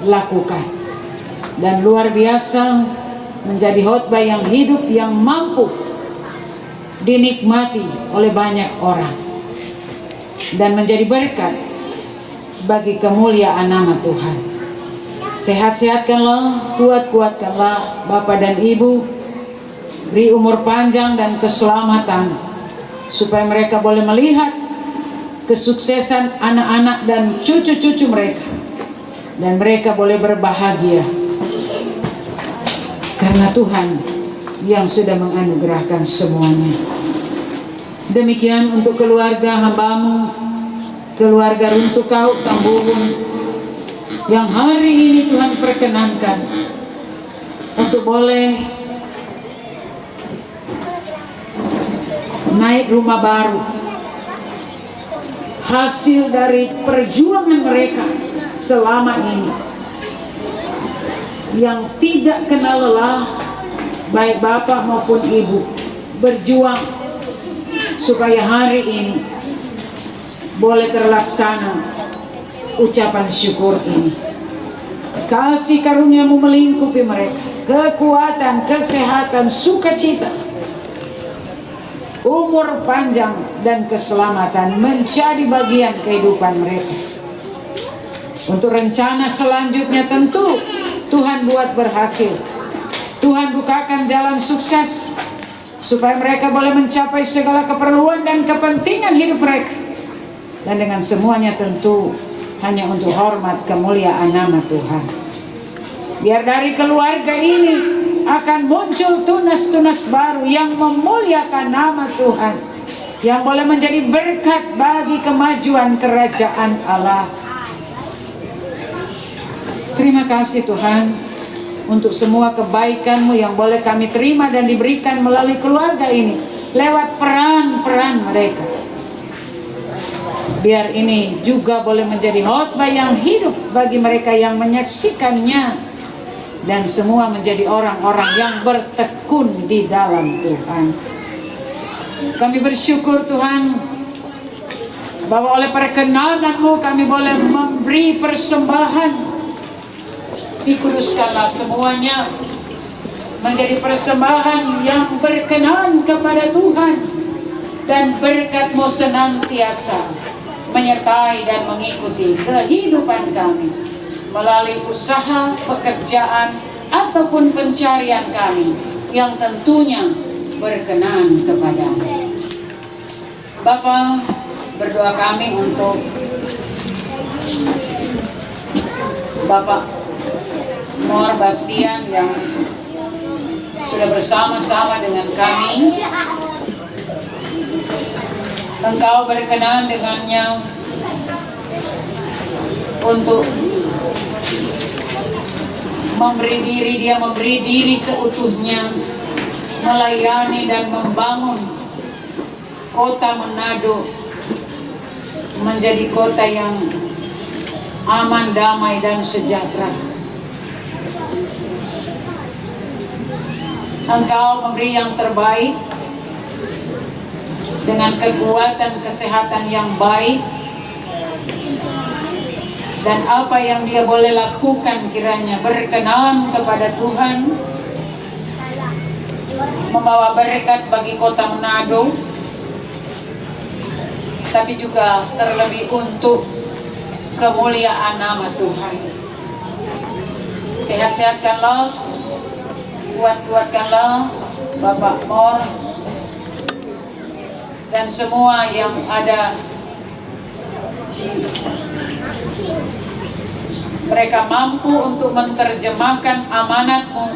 lakukan. Dan luar biasa menjadi khotbah yang hidup, yang mampu dinikmati oleh banyak orang dan menjadi berkat bagi kemuliaan nama Tuhan. Sehat-sehatkanlah, kuat-kuatkanlah Bapak dan Ibu, beri umur panjang dan keselamatan, supaya mereka boleh melihat kesuksesan anak-anak dan cucu-cucu mereka, dan mereka boleh berbahagia karena Tuhan yang sudah menganugerahkan semuanya. Demikian untuk keluarga hamba-Mu, keluarga Runtuh Kau Tambuhun, yang hari ini Tuhan perkenankan untuk boleh naik rumah baru, hasil dari perjuangan mereka selama ini yang tidak kenal lelah, baik bapak maupun ibu berjuang supaya hari ini boleh terlaksana ucapan syukur ini. Kasih karunia-Mu melingkupi mereka, kekuatan, kesehatan, sukacita, umur panjang dan keselamatan menjadi bagian kehidupan mereka. Untuk rencana selanjutnya tentu Tuhan buat berhasil. Tuhan bukakan jalan sukses supaya mereka boleh mencapai segala keperluan dan kepentingan hidup mereka. Dan dengan semuanya tentu hanya untuk hormat kemuliaan nama Tuhan. Biar dari keluarga ini akan muncul tunas-tunas baru yang memuliakan nama Tuhan, yang boleh menjadi berkat bagi kemajuan kerajaan Allah. Terima kasih Tuhan untuk semua kebaikan-Mu yang boleh kami terima dan diberikan melalui keluarga ini lewat peran-peran mereka. Biar ini juga boleh menjadi khotbah yang hidup bagi mereka yang menyaksikannya, dan semua menjadi orang-orang yang bertekun di dalam Tuhan. Kami bersyukur Tuhan bahwa oleh perkenanan-Mu kami boleh memberi persembahan. Dikuduskanlah semuanya menjadi persembahan yang berkenan kepada Tuhan, dan berkat-Mu senantiasa menyertai dan mengikuti kehidupan kami melalui usaha, pekerjaan, ataupun pencarian kami yang tentunya berkenan kepada-Mu. Bapa, berdoa kami untuk Bapak Mor Bastian yang sudah bersama-sama dengan kami. Engkau berkenan dengannya untuk memberi diri seutuhnya, melayani dan membangun kota Manado menjadi kota yang aman, damai, dan sejahtera. Engkau memberi yang terbaik dengan kekuatan kesehatan yang baik, dan apa yang dia boleh lakukan kiranya berkenan kepada Tuhan, membawa berkat bagi kota Manado, tapi juga terlebih untuk kemuliaan nama Tuhan. Sehat-sehatkanlah, kuat-kuatkanlah Bapak Mor dan semua yang ada. Mereka mampu untuk menerjemahkan amanat-Mu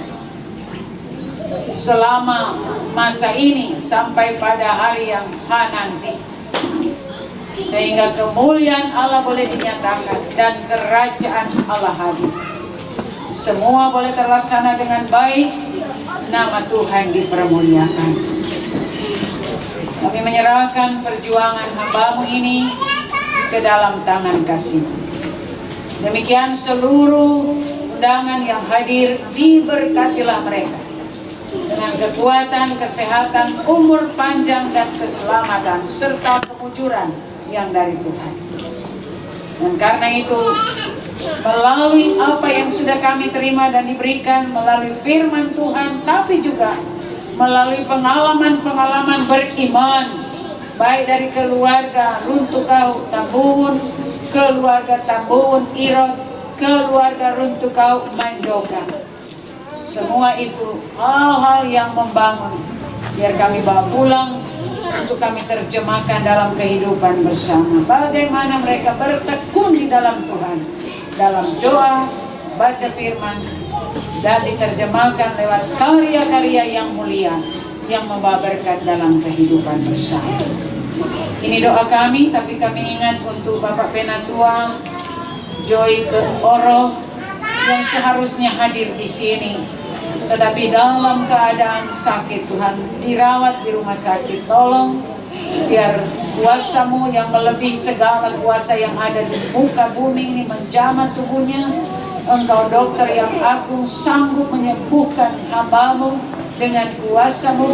selama masa ini sampai pada hari yang nanti, sehingga kemuliaan Allah boleh dinyatakan dan kerajaan Allah hadir. Semua boleh terlaksana dengan baik, nama Tuhan dipermuliakan. Kami menyerahkan perjuangan hamba-Mu ini ke dalam tangan kasih. Demikian seluruh undangan yang hadir, diberkatilah mereka dengan kekuatan, kesehatan, umur panjang, dan keselamatan, serta kemujuran yang dari Tuhan. Dan karena itu, melalui apa yang sudah kami terima dan diberikan melalui firman Tuhan, tapi juga melalui pengalaman-pengalaman beriman, baik dari keluarga Runtuh Kau Tambuhun, keluarga Tambuhun Irot, keluarga Runtuh Kau Manjoka. Semua itu hal-hal yang membangun, biar kami bawa pulang untuk kami terjemahkan dalam kehidupan bersama. Bagaimana mereka bertekun di dalam Tuhan, dalam doa, baca firman, dan diterjemahkan lewat karya-karya yang mulia yang membawa berkat dalam kehidupan bersama. Ini doa kami, tapi kami ingat untuk Bapak Penatua Joy Oro yang seharusnya hadir di sini, tetapi dalam keadaan sakit. Tuhan, dirawat di rumah sakit. Tolong biar kuasa-Mu yang melebihi segala kuasa yang ada di muka bumi ini menjamah tubuhnya. Engkau dokter yang agung, sanggup menyembuhkan hamba-Mu dengan kuasa-Mu.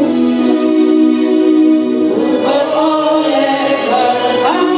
Beroleh berkat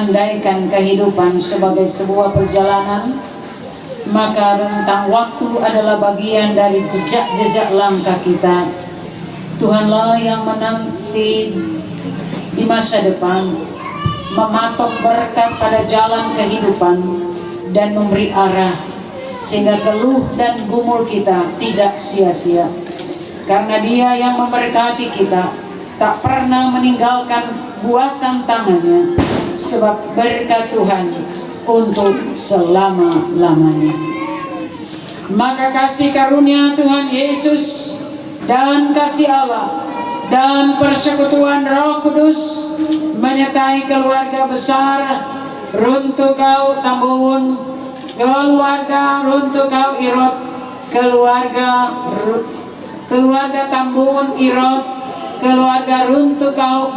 mengandaikan kehidupan sebagai sebuah perjalanan, maka rentang waktu adalah bagian dari jejak-jejak langkah kita. Tuhanlah yang menanti di masa depan, mematok berkat pada jalan kehidupan dan memberi arah, sehingga keluh dan gumul kita tidak sia-sia. Karena Dia yang memberkati kita, tak pernah meninggalkan buatan tangannya, sebab berkat Tuhan untuk selama-lamanya. Maka kasih karunia Tuhan Yesus dan kasih Allah dan persekutuan Roh Kudus menyertai keluarga besar Runtukau Tambun, keluarga Runtukau Irot, keluarga Tambun Irot, keluarga Runtukau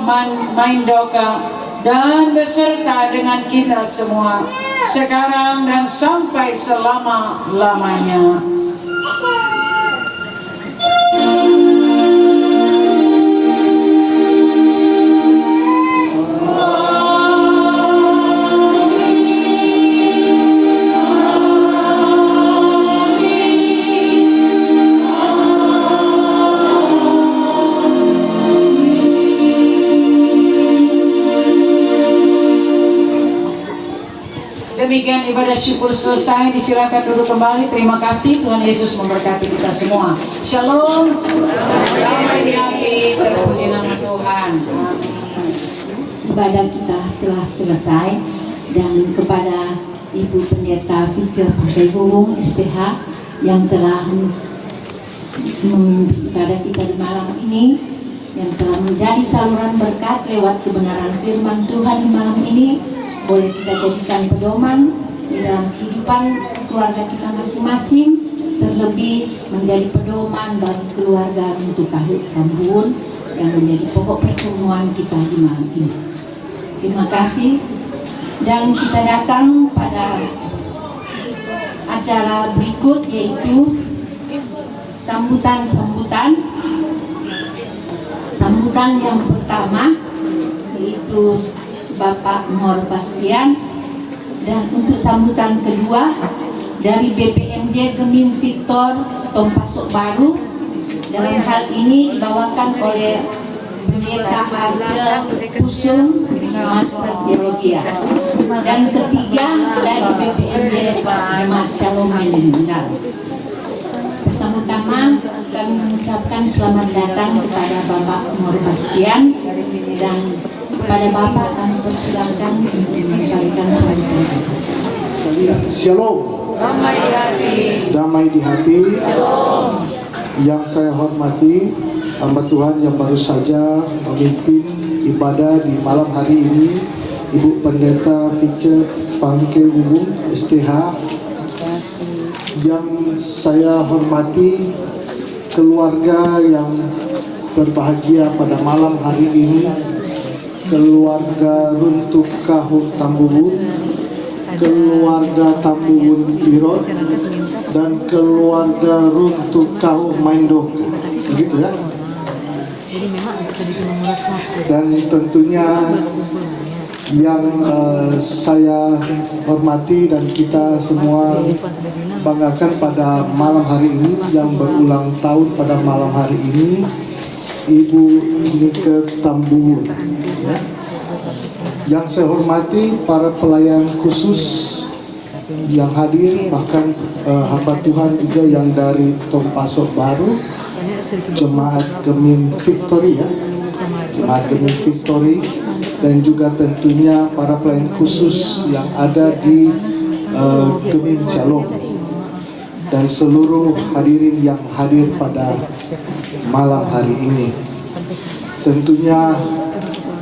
Maindoka, dan beserta dengan kita semua sekarang dan sampai selama-lamanya. Demikian ibadah syukur selesai, disilakan duduk kembali. Terima kasih, Tuhan Yesus memberkati kita semua. Shalom, damai di hati, terpuji nama Tuhan. Ibadah kita telah selesai, dan kepada Ibu Pendeta Fitcher Pantai Bubung STH yang telah memimpin ibadah kita di malam ini, yang telah menjadi saluran berkat lewat kebenaran firman Tuhan di malam ini, boleh kita jadikan pedoman di dalam kehidupan keluarga kita masing-masing, terlebih menjadi pedoman bagi keluarga Runtukau Tambun yang menjadi pokok pertemuan kita di malam ini. Terima kasih, dan kita datang pada acara berikut, yaitu sambutan yang pertama, yaitu Bapak Mor Bastian, dan untuk sambutan kedua dari BPMJ Gemim Victor Tompasok Baru, dalam hal ini dibawakan oleh Pendeta Arga Kusum, Master Teologia, dan ketiga dari BPMJ Jemaat Shalom Mendengar. Pertama-tama kami mengucapkan selamat datang kepada Bapak Mor Bastian, dan kepada Bapak kami persilakan untuk menyampaikan sambutan. Shalom. Damai di hati. Shalom. Yang saya hormati hamba Tuhan yang baru saja memimpin ibadah di malam hari ini, Ibu Pendeta Fitcher Pantai Bubung STH. Yang saya hormati keluarga yang berbahagia pada malam hari ini, keluarga Runtukau Tambun, keluarga Tambun Irot, dan keluarga Runtukau Maindoka. Begitu ya. Dan tentunya yang saya hormati dan kita semua banggakan pada malam hari ini, yang berulang tahun pada malam hari ini, Ibu Nike Tambun. Ya. Yang saya hormati para pelayan khusus yang hadir, bahkan hamba Tuhan juga yang dari Tompasok Baru, Jemaat Gemim Victory, ya, Jemaat Gemim Victory, dan juga tentunya para pelayan khusus yang ada di Gemim Shalom, dan seluruh hadirin yang hadir pada malam hari ini. Tentunya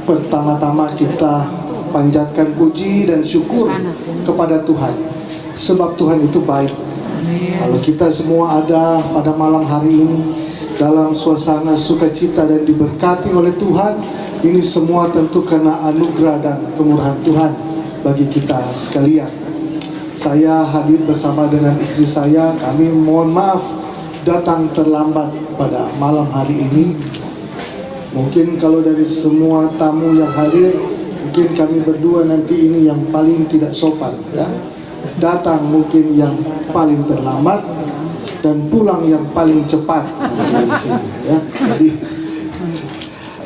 pertama-tama kita panjatkan puji dan syukur kepada Tuhan, sebab Tuhan itu baik. Kalau kita semua ada pada malam hari ini dalam suasana sukacita dan diberkati oleh Tuhan, ini semua tentu karena anugerah dan kemurahan Tuhan bagi kita sekalian. Saya hadir bersama dengan istri saya, kami mohon maaf datang terlambat pada malam hari ini. Mungkin kalau dari semua tamu yang hadir, mungkin kami berdua nanti ini yang paling tidak sopan, ya. Datang mungkin yang paling terlambat dan pulang yang paling cepat di sini, ya. Jadi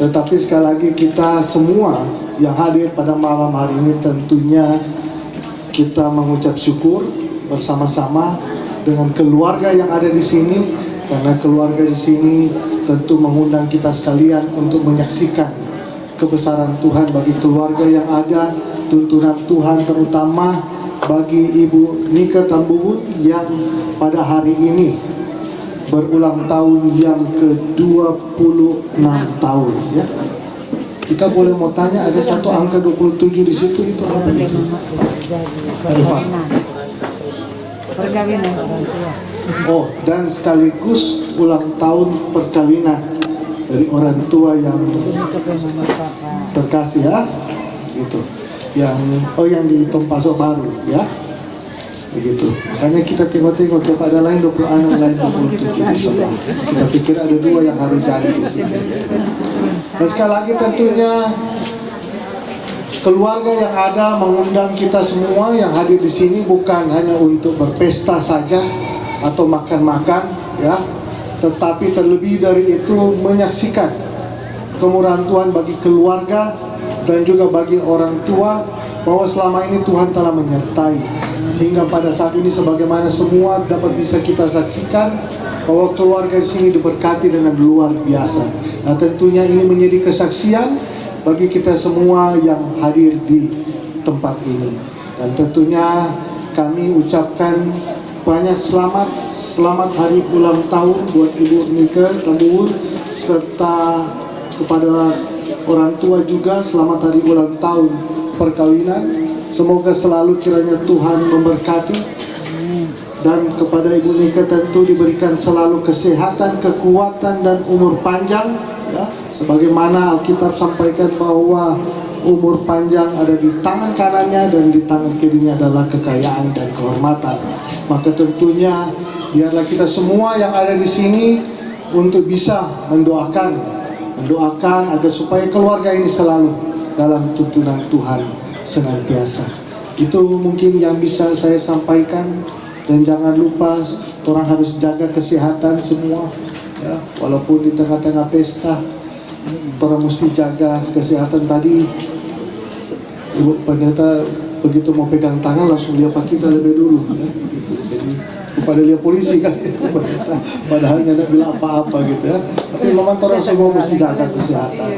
Tetapi sekali lagi kita semua yang hadir pada malam hari ini tentunya kita mengucap syukur bersama-sama dengan keluarga yang ada di sini, karena keluarga di sini tentu mengundang kita sekalian untuk menyaksikan kebesaran Tuhan bagi keluarga yang ada, tuntunan Tuhan terutama bagi Ibu Nika Tambuhun yang pada hari ini berulang tahun yang ke-26 tahun, ya. Kita boleh mau tanya, ada satu angka 27 di situ, itu apa itu? Arifan. Perkawinan. Oh, dan sekaligus ulang tahun perkawinan dari orang tua yang terkasih, ya, gitu. Yang di Tompaso Baru, ya, begitu. Makanya kita tengok-tengok kepada lain 26, lain 27 di sebelah. Kita pikir ada 2 yang harus jadi di sini. Dan sekali lagi tentunya keluarga yang ada mengundang kita semua yang hadir di sini bukan hanya untuk berpesta saja atau makan-makan, ya, tetapi terlebih dari itu menyaksikan kemurahan Tuhan bagi keluarga dan juga bagi orang tua, bahwa selama ini Tuhan telah menyertai hingga pada saat ini, sebagaimana semua dapat bisa kita saksikan bahwa keluarga di sini diberkati dengan luar biasa. Nah, tentunya ini menjadi kesaksian bagi kita semua yang hadir di tempat ini. Dan tentunya kami ucapkan banyak selamat hari ulang tahun buat Ibu Nika Tambuhun, serta kepada orang tua juga selamat hari ulang tahun perkawinan. Semoga selalu kiranya Tuhan memberkati, dan kepada Ibu Nika tentu diberikan selalu kesehatan, kekuatan, dan umur panjang, ya. Sebagaimana Alkitab sampaikan bahwa umur panjang ada di tangan kanannya dan di tangan kirinya adalah kekayaan dan kehormatan. Maka tentunya biarlah kita semua yang ada di sini untuk bisa mendoakan agar supaya keluarga ini selalu dalam tuntunan Tuhan senantiasa. Itu mungkin yang bisa saya sampaikan. Dan jangan lupa orang harus jaga kesehatan semua, ya, walaupun di tengah-tengah pesta orang mesti jaga kesehatan. Tadi Ibu Pendeta begitu mau pegang tangan langsung dia pak kita lebih dulu, ya, gitu. Jadi kepada dia polisi kan itu Pendeta, padahal tidak bilang apa-apa gitu, ya. Tapi memang orang semua mesti jaga kesehatan,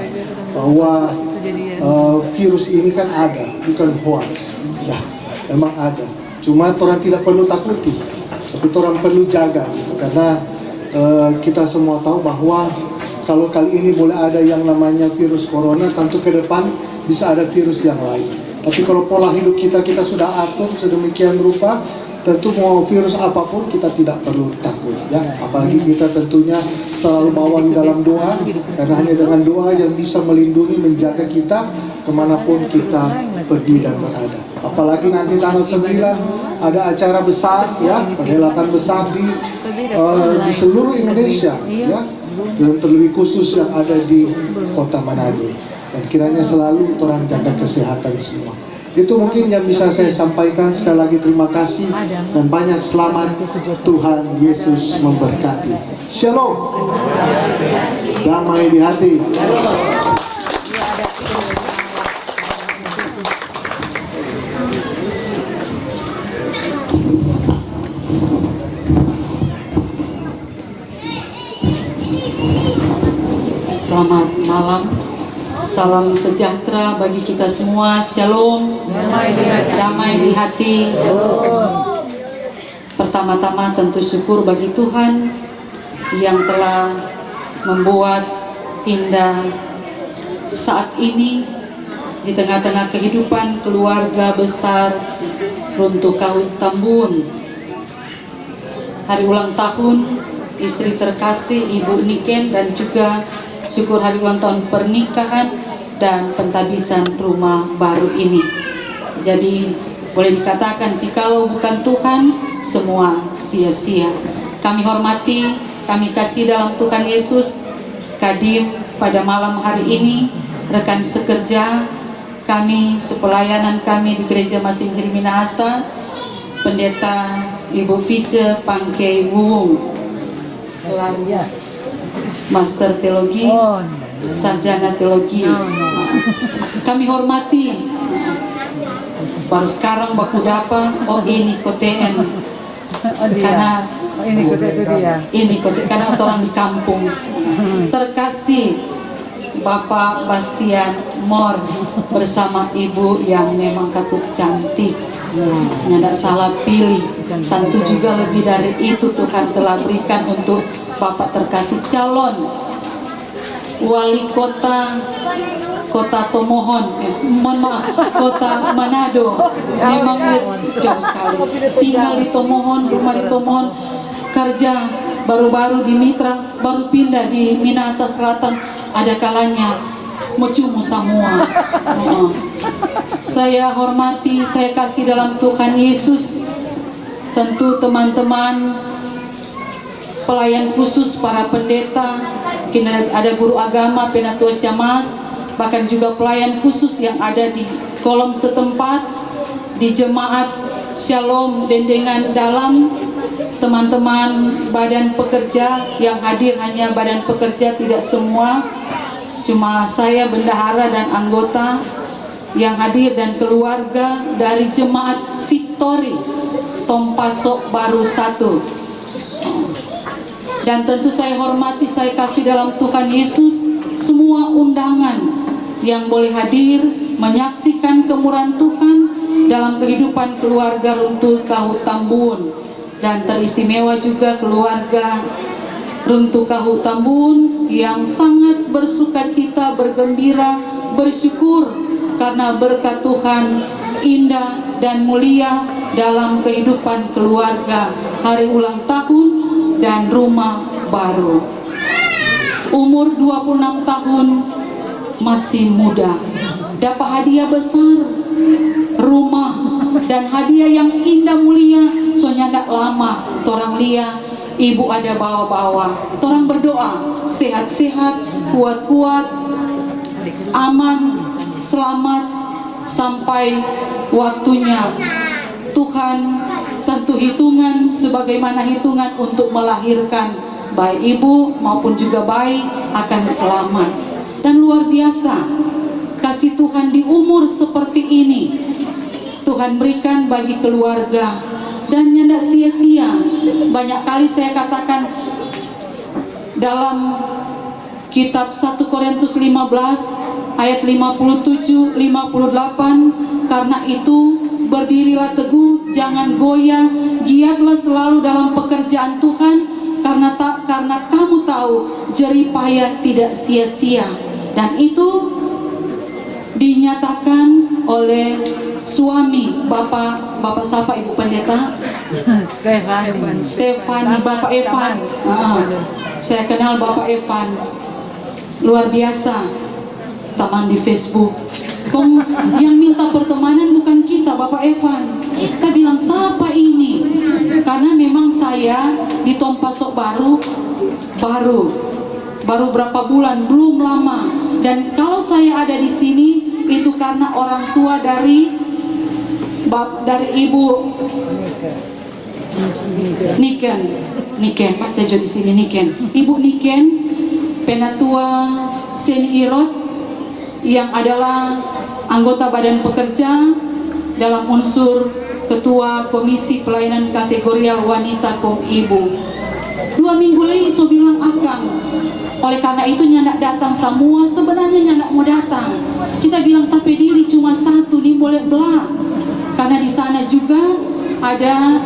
bahwa virus ini kan ada, bukan hoax, ya, memang ada. Cuma orang tidak perlu takuti, tapi orang perlu jaga, gitu. Karena kita semua tahu bahwa kalau kali ini boleh ada yang namanya virus corona, tentu ke depan bisa ada virus yang lain. Tapi kalau pola hidup kita sudah atur sedemikian rupa, tentu mau virus apapun kita tidak perlu takut, ya. Apalagi kita tentunya selalu bawa di dalam doa, karena hanya dengan doa yang bisa melindungi, menjaga kita kemanapun kita pergi dan berada. Apalagi nanti tanggal 9 ada acara besar, ya, perhelatan besar di seluruh Indonesia, ya, dan terlebih khusus yang ada di Kota Manado. Dan kiranya selalu orang jaga kesehatan semua. Itu mungkin yang bisa saya sampaikan. Sekali lagi terima kasih dan banyak selamat. Tuhan Yesus memberkati. Shalom. Damai di hati. Selamat malam, salam sejahtera bagi kita semua. Shalom, damai di hati. Pertama-tama tentu syukur bagi Tuhan yang telah membuat indah saat ini di tengah-tengah kehidupan keluarga besar Runtuh Kaut Tambuhun. Hari ulang tahun istri terkasih Ibu Niken, dan juga syukur hari ulang tahun pernikahan dan pentabisan rumah baru ini. Jadi boleh dikatakan jikalau bukan Tuhan semua sia-sia. Kami hormati, kami kasih dalam Tuhan Yesus Kadim pada malam hari ini, rekan sekerja kami, sepelayanan kami di Gereja Masih Injil Minahasa, Pendeta Ibu Vice Pangkei Wuwung, Master Teologi sarjana teologi. Kami hormati, baru sekarang baku dapa, oh ini KTN, karena ini KTN, karena orang di kampung. Terkasih Bapak Bastian Mor bersama Ibu yang memang katut cantik, tidak salah pilih. Tentu juga lebih dari itu Tuhan telah berikan untuk Bapak terkasih calon wali kota Tomohon, mohon maaf, kota Manado. Memang jauh sekali. Tinggal di Tomohon, rumah di Tomohon, kerja baru-baru di Mitra, baru pindah di Minahasa Selatan. Ada kalanya mecumu semua. Saya hormati, saya kasih dalam Tuhan Yesus. Tentu teman-teman pelayan khusus, para pendeta, ada guru agama, penatua syamas, bahkan juga pelayan khusus yang ada di kolom setempat, di jemaat Shalom Dendengan Dalam, teman-teman badan pekerja yang hadir, hanya badan pekerja, tidak semua, cuma saya bendahara dan anggota yang hadir, dan keluarga dari jemaat Victory Tompasok Baru 1. Dan tentu saya hormati, saya kasih dalam Tuhan Yesus semua undangan yang boleh hadir menyaksikan kemurahan Tuhan dalam kehidupan keluarga Runtuh Kahu Tambun, dan teristimewa juga keluarga Runtuh Kahu Tambun yang sangat bersukacita, bergembira, bersyukur karena berkat Tuhan indah dan mulia dalam kehidupan keluarga, hari ulang tahun dan rumah baru. Umur 26 tahun, masih muda, dapat hadiah besar, rumah, dan hadiah yang indah mulia. Soalnya tidak lama torang lihat ibu ada bawa-bawa. Torang berdoa sehat-sehat, kuat-kuat, aman, selamat sampai waktunya. Tuhan tentu hitungan sebagaimana hitungan untuk melahirkan, baik ibu maupun juga bayi akan selamat. Dan luar biasa kasih Tuhan di umur seperti ini Tuhan berikan bagi keluarga, dan tidak sia-sia. Banyak kali saya katakan dalam kitab 1 Korintus 15 ayat 57-58, karena itu berdirilah teguh, jangan goyah, giatlah selalu dalam pekerjaan Tuhan, karena kamu tahu jerih payah tidak sia-sia. Dan itu dinyatakan oleh suami Bapak siapa Ibu Pendeta? Stefani, Bapak Evan. Saya kenal Bapak Evan, luar biasa, teman di Facebook. Yang minta pertemanan bukan kita, Bapak Evan. Kita bilang siapa ini? Karena memang saya di Tompasok baru berapa bulan, belum lama. Dan kalau saya ada di sini itu karena orang tua dari Ibu Niken, baca di sini Niken. Ibu Niken, penatua Seni Irot, yang adalah anggota badan pekerja dalam unsur ketua komisi pelayanan kategorial wanita kom ibu. 2 minggu lagi so bilang akang. Oleh karena itu nyandak datang semua, sebenarnya nyandak mau datang. Kita bilang tapi diri cuma satu, ini boleh belah. Karena di sana juga ada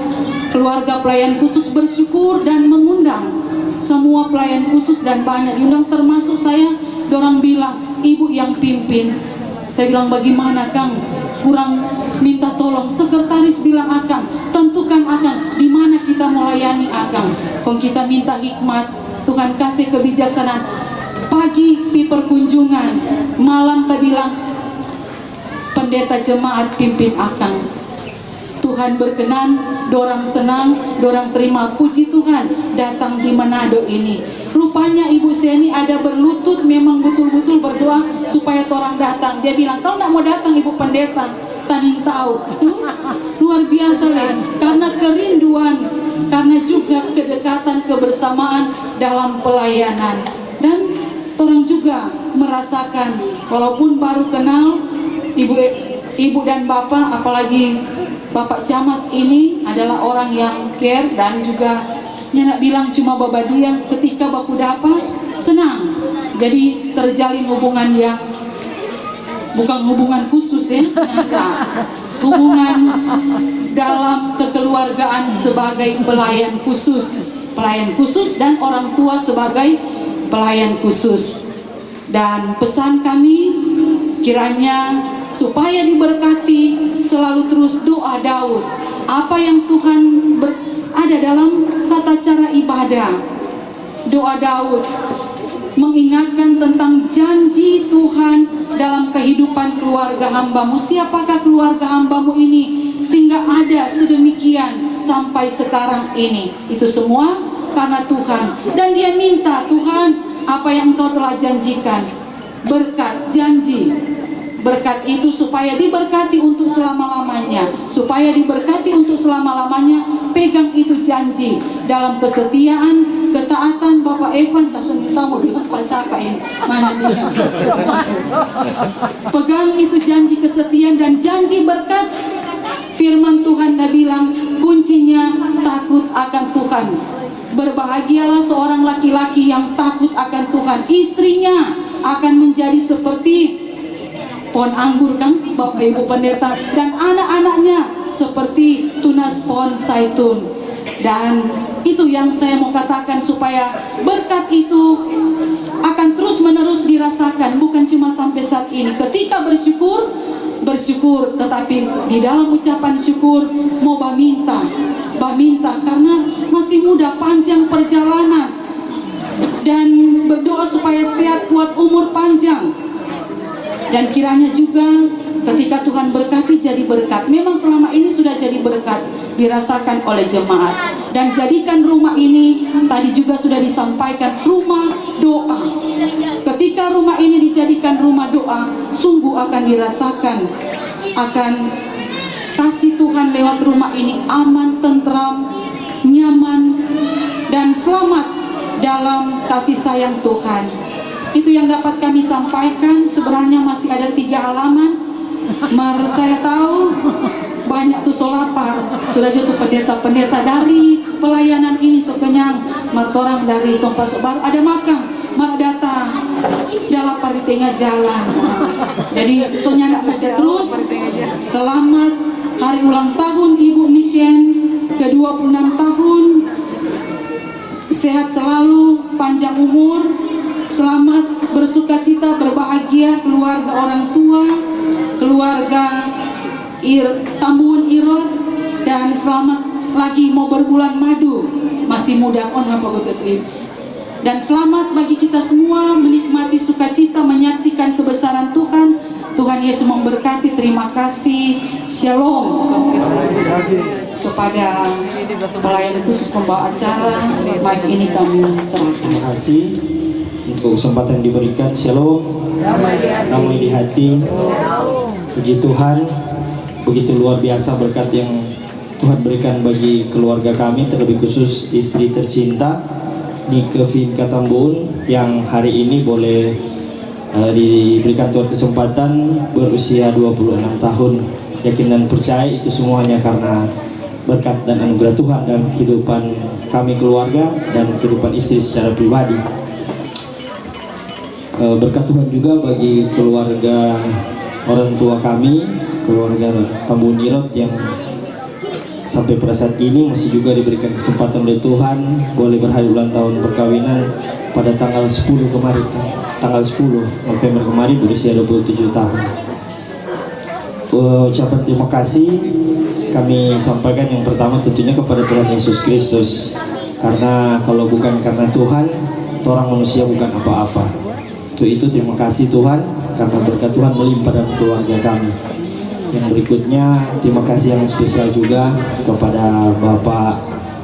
keluarga pelayan khusus bersyukur dan mengundang semua pelayan khusus, dan banyak diundang termasuk saya. Dorang bilang ibu yang pimpin. Saya bilang bagaimana Kang, kurang minta tolong. Sekretaris bilang Akang, tentukan Akang di mana kita melayani Akang. Kalau kita minta hikmat, Tuhan kasih kebijaksanaan. Pagi pi perkunjungan, malam kita bilang pendeta jemaat pimpin Akang. Tuhan berkenan, dorang senang, dorang terima, puji Tuhan datang di Manado ini. Rupanya Ibu Seni ada berlutut, memang betul-betul berdoa supaya orang datang. Dia bilang, kau nak mau datang Ibu Pendeta? Tanin tahu. Luar biasa lah, karena kerinduan, karena juga kedekatan, kebersamaan dalam pelayanan. Dan orang juga merasakan, walaupun baru kenal ibu dan bapak, apalagi Bapak Syamas ini adalah orang yang care dan juga nyenak bilang cuma baba dia ketika baku dapat senang. Jadi terjalin hubungan yang bukan hubungan khusus ya, nyata. Hubungan dalam kekeluargaan sebagai pelayan khusus dan orang tua sebagai pelayan khusus. Dan pesan kami kiranya supaya diberkati selalu terus doa Daud. Apa yang Tuhan ada dalam tata cara ibadah, doa Daud mengingatkan tentang janji Tuhan dalam kehidupan keluarga hambamu. Siapakah keluarga hambamu ini sehingga ada sedemikian sampai sekarang ini? Itu semua karena Tuhan. Dan dia minta, Tuhan, apa yang Engkau telah janjikan, berkat, janji, berkat itu supaya diberkati untuk selama-lamanya. Supaya diberkati untuk selama-lamanya, pegang itu janji dalam kesetiaan, ketaatan. Bapak Evan tak tahu bilang apa ini, mana dia. Pegang itu janji kesetiaan dan janji berkat. Firman Tuhan dah bilang kuncinya takut akan Tuhan. Berbahagialah seorang laki-laki yang takut akan Tuhan. Istrinya akan menjadi seperti pohon anggur kan Bapak Ibu Pendeta, dan anak-anaknya seperti tunas pohon zaitun. Dan itu yang saya mau katakan, supaya berkat itu akan terus menerus dirasakan, bukan cuma sampai saat ini. Ketika bersyukur, tetapi di dalam ucapan syukur mau minta karena masih muda, panjang perjalanan, dan berdoa supaya sehat, kuat, umur panjang. Dan kiranya juga ketika Tuhan berkati jadi berkat. Memang selama ini sudah jadi berkat, dirasakan oleh jemaat. Dan jadikan rumah ini, tadi juga sudah disampaikan, rumah doa. Ketika rumah ini dijadikan rumah doa, sungguh akan dirasakan, akan kasih Tuhan lewat rumah ini aman, tentram, nyaman, dan selamat dalam kasih sayang Tuhan. Itu yang dapat kami sampaikan. Sebenarnya masih ada 3 halaman. Saya tahu banyak tuh solapar. Sudah jatuh pendeta-pendeta dari pelayanan ini kenyang. Orang dari Kompas Baru ada makan, malah datang. Dia lapar di tengah jalan. Jadi soalnya tidak bisa terus. Selamat hari ulang tahun Ibu Niken ke-26 tahun. Sehat selalu, panjang umur. Selamat bersukacita, berbahagia, keluarga orang tua, keluarga Tambuhan Irot, dan selamat lagi mau berbulan madu, masih muda on apa betul. Dan selamat bagi kita semua menikmati sukacita, menyaksikan kebesaran Tuhan. Tuhan Yesus memberkati. Terima kasih. Shalom kepada pelayan khusus pembawa acara. Baik, ini kami serahkan. Terima kasih untuk kesempatan yang diberikan. Shalom, damai di hati. Puji Tuhan, begitu luar biasa berkat yang Tuhan berikan bagi keluarga kami, terlebih khusus istri tercinta Nike Vinka Tambun yang hari ini boleh diberikan Tuhan kesempatan berusia 26 tahun. Yakin dan percaya itu semuanya karena berkat dan anugerah Tuhan dalam kehidupan kami keluarga dan kehidupan istri secara pribadi. Berkat Tuhan juga bagi keluarga orang tua kami, keluarga Tambun Irot yang sampai pada saat ini masih juga diberikan kesempatan oleh Tuhan boleh berhari ulang tahun perkawinan pada tanggal 10 kemarin, tanggal 10 November kemarin berusia 27 tahun. Ucapan terima kasih kami sampaikan yang pertama tentunya kepada Tuhan Yesus Kristus, karena kalau bukan karena Tuhan, orang manusia bukan apa-apa. Itu terima kasih Tuhan karena berkat Tuhan melimpah dalam keluarga kami. Yang berikutnya terima kasih yang spesial juga kepada Bapak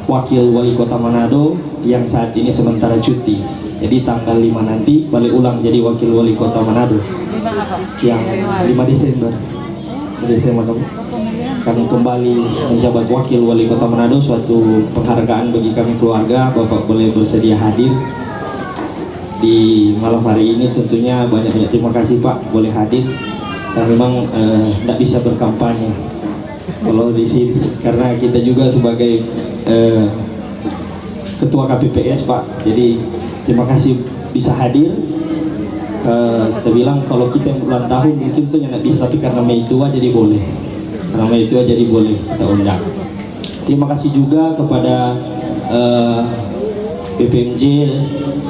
Wakil Wali Kota Manado yang saat ini sementara cuti. Jadi tanggal 5 nanti balik ulang jadi Wakil Wali Kota Manado. Yang 5 Desember kami kembali menjabat Wakil Wali Kota Manado, suatu penghargaan bagi kami keluarga. Bapak boleh bersedia hadir. di malam hari ini. Tentunya banyak-banyak terima kasih Pak boleh hadir. Dan memang tidak bisa berkampanye kalau di sini karena kita juga sebagai ketua KPPS Pak. Jadi terima kasih bisa hadir. Kita bilang kalau kita yang ulang tahun mungkin saja tidak bisa, tapi karena Mei Tua jadi boleh. Karena Mei Tua jadi boleh kita undang. Terima kasih juga kepada BPMJ,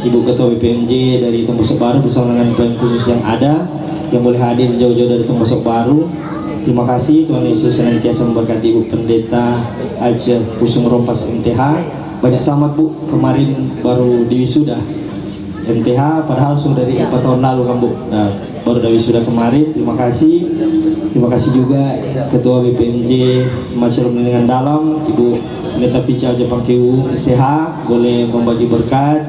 Ibu Ketua BPMJ dari Tombosok Baru bersama dengan pelayan khusus yang ada yang boleh hadir jauh-jauh dari Tombosok Baru. Terima kasih, Tuhan Yesus senantiasa memberkati Ibu Pendeta Aja Kusung Rompas MTH. Banyak selamat Bu, kemarin baru diwisuda MTH, padahal sudah dari 4 tahun lalu kan Bu. Nah, baru dari wisuda kemarin. Terima kasih. Terima kasih juga Ketua BPMJ Masyarakat Pendidikan Dalam Ibu Pendeta Vical Jepang Kiu STH boleh membagi berkat.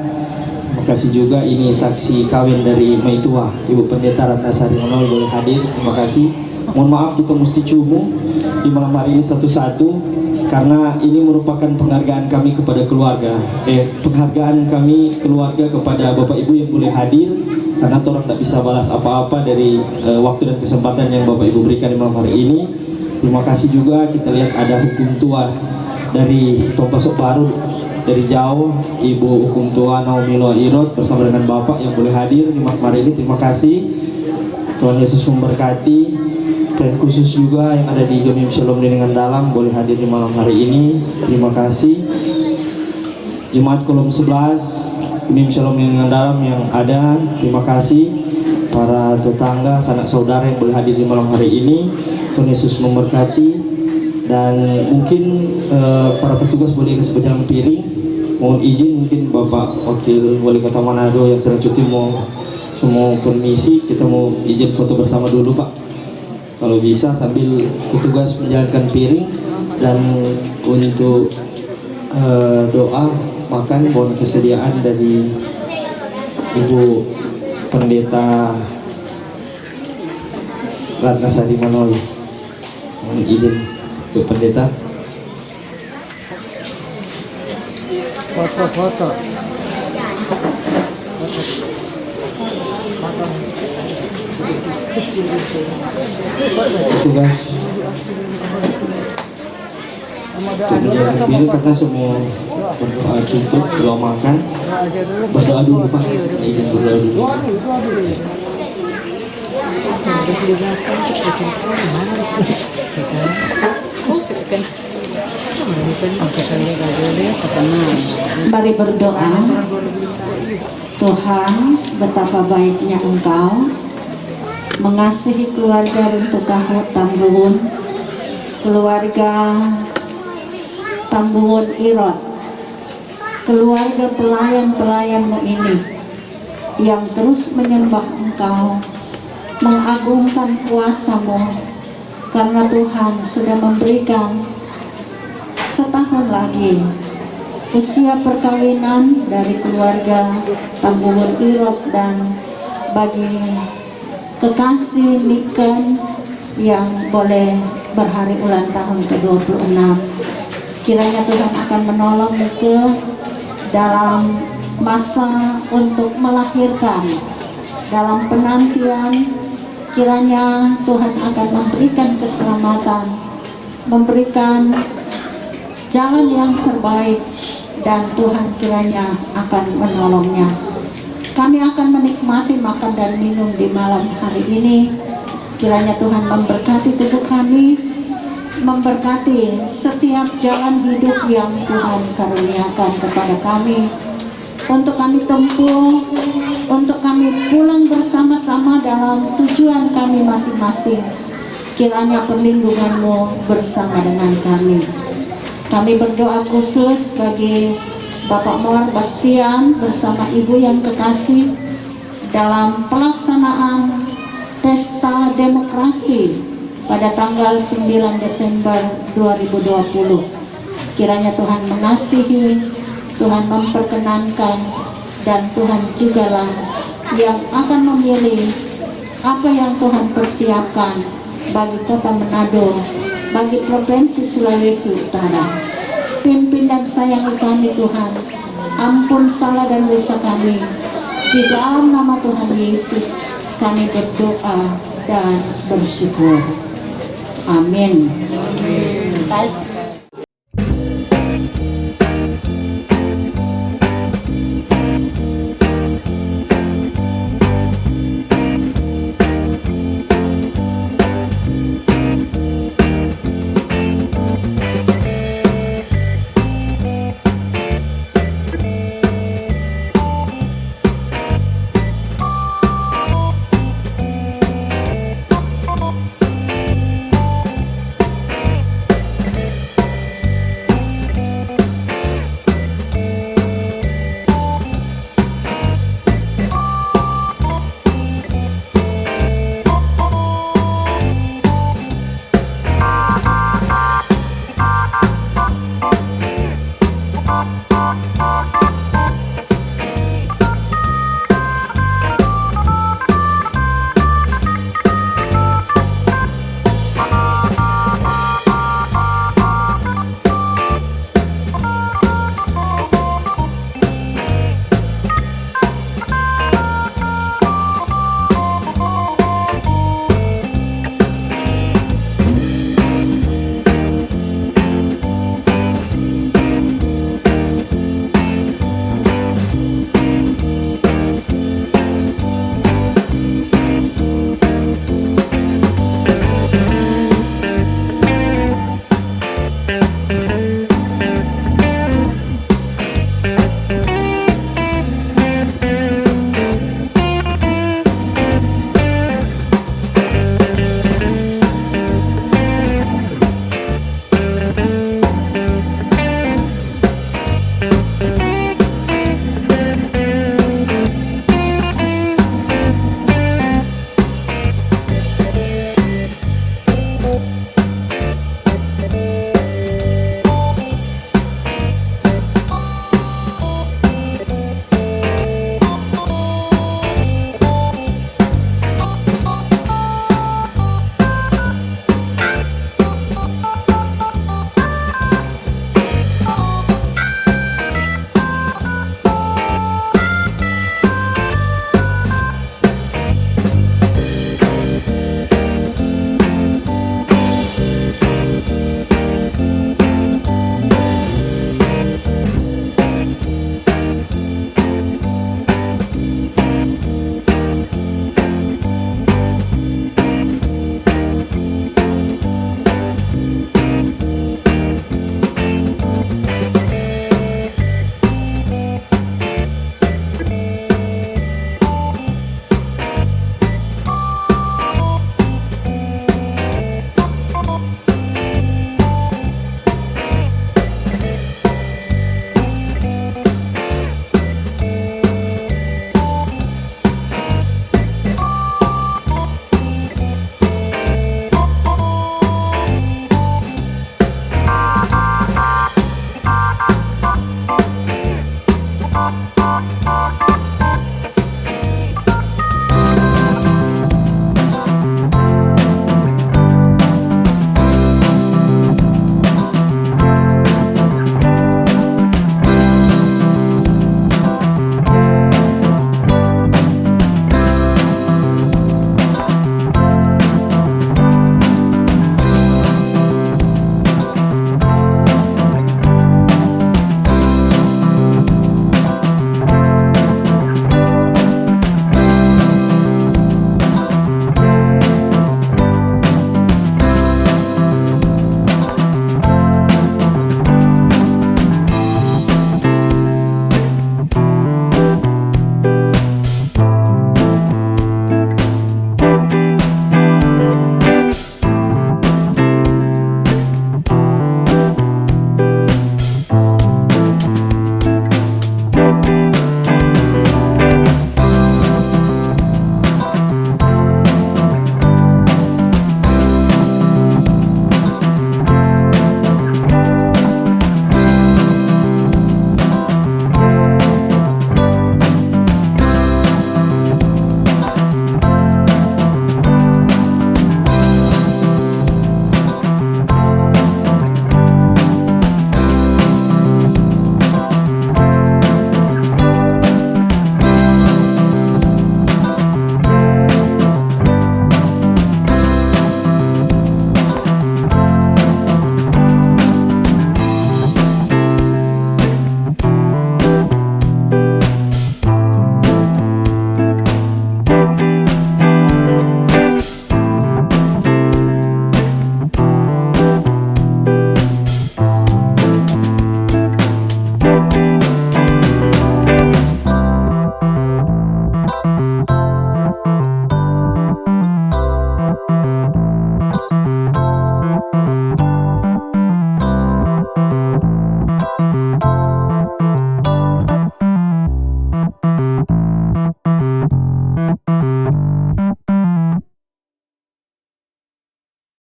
Terima kasih juga ini saksi kawin dari Mei Tua Ibu Pendeta Ratnasari Manoy boleh hadir. Terima kasih. Mohon maaf kita mesti cumu di malam hari ini satu-satu karena ini merupakan penghargaan kami kepada keluarga. Penghargaan kami keluarga kepada Bapak Ibu yang boleh hadir karena orang tidak bisa balas apa-apa dari waktu dan kesempatan yang Bapak Ibu berikan di malam hari ini. Terima kasih juga kita lihat ada hukum tua dari Tombosok Baru dari jauh Ibu Hukum Tua Naomi Loa Irot bersama dengan Bapak yang boleh hadir di malam hari ini. Terima kasih. Tuhan Yesus memberkati. Dan khusus juga yang ada di Gemim Shalom Dengan Dalam boleh hadir di malam hari ini. Terima kasih. Jemaat Kolom 11 Gemim Shalom Dengan Dalam yang ada, terima kasih. Para tetangga, sanak saudara yang boleh hadir di malam hari ini, Tuhan Yesus memberkati. Dan mungkin para petugas boleh kasih pedang piring. Mohon izin mungkin Bapak Wakil Wali Kota Manado yang sedang cuti mau permisi, kita mau izin foto bersama dulu Pak. Kalau bisa sambil petugas menjalankan piring. Dan untuk doa makan mohon kesediaan dari Ibu Pendeta Ratnasari Manoy. Mohon izin Ibu Pendeta. Foto. Tugas ini karena semua berdoa cukup, doa makan, berdoa dulu Pak, izin berdoa dulu. Mari berdoa. Tuhan, betapa baiknya Engkau mengasihi keluarga Runtukahu Tambuhun, keluarga Tambuhun Irot, keluarga pelayan-pelayanmu ini yang terus menyembah Engkau, mengagungkan kuasa-Mu, karena Tuhan sudah memberikan setahun lagi usia perkawinan dari keluarga Tambuhun Irot dan bagi kekasih Niken yang boleh berhari ulang tahun ke-26. Kiranya Tuhan akan menolong Nike dalam masa untuk melahirkan, dalam penantian. Kiranya Tuhan akan memberikan keselamatan, memberikan jalan yang terbaik, dan Tuhan kiranya akan menolongnya. Kami akan menikmati makan dan minum di malam hari ini. Kiranya Tuhan memberkati tubuh kami, memberkati setiap jalan hidup yang Tuhan karuniakan kepada kami, untuk kami tempuh, untuk kami pulang bersama-sama dalam tujuan kami masing-masing. Kiranya perlindungan-Mu bersama dengan kami. Kami berdoa khusus bagi Bapak Muar Bastian bersama Ibu yang kekasih dalam pelaksanaan Pesta Demokrasi pada tanggal 9 Desember 2020. Kiranya Tuhan mengasihi, Tuhan memperkenankan, dan Tuhan jugalah yang akan memilih apa yang Tuhan persiapkan bagi Kota Manado, bagi Provinsi Sulawesi Utara. Pimpin dan sayangi kami Tuhan, ampun salah dan dosa kami. Di dalam nama Tuhan Yesus kami berdoa dan bersyukur. Amin. Terima kasih.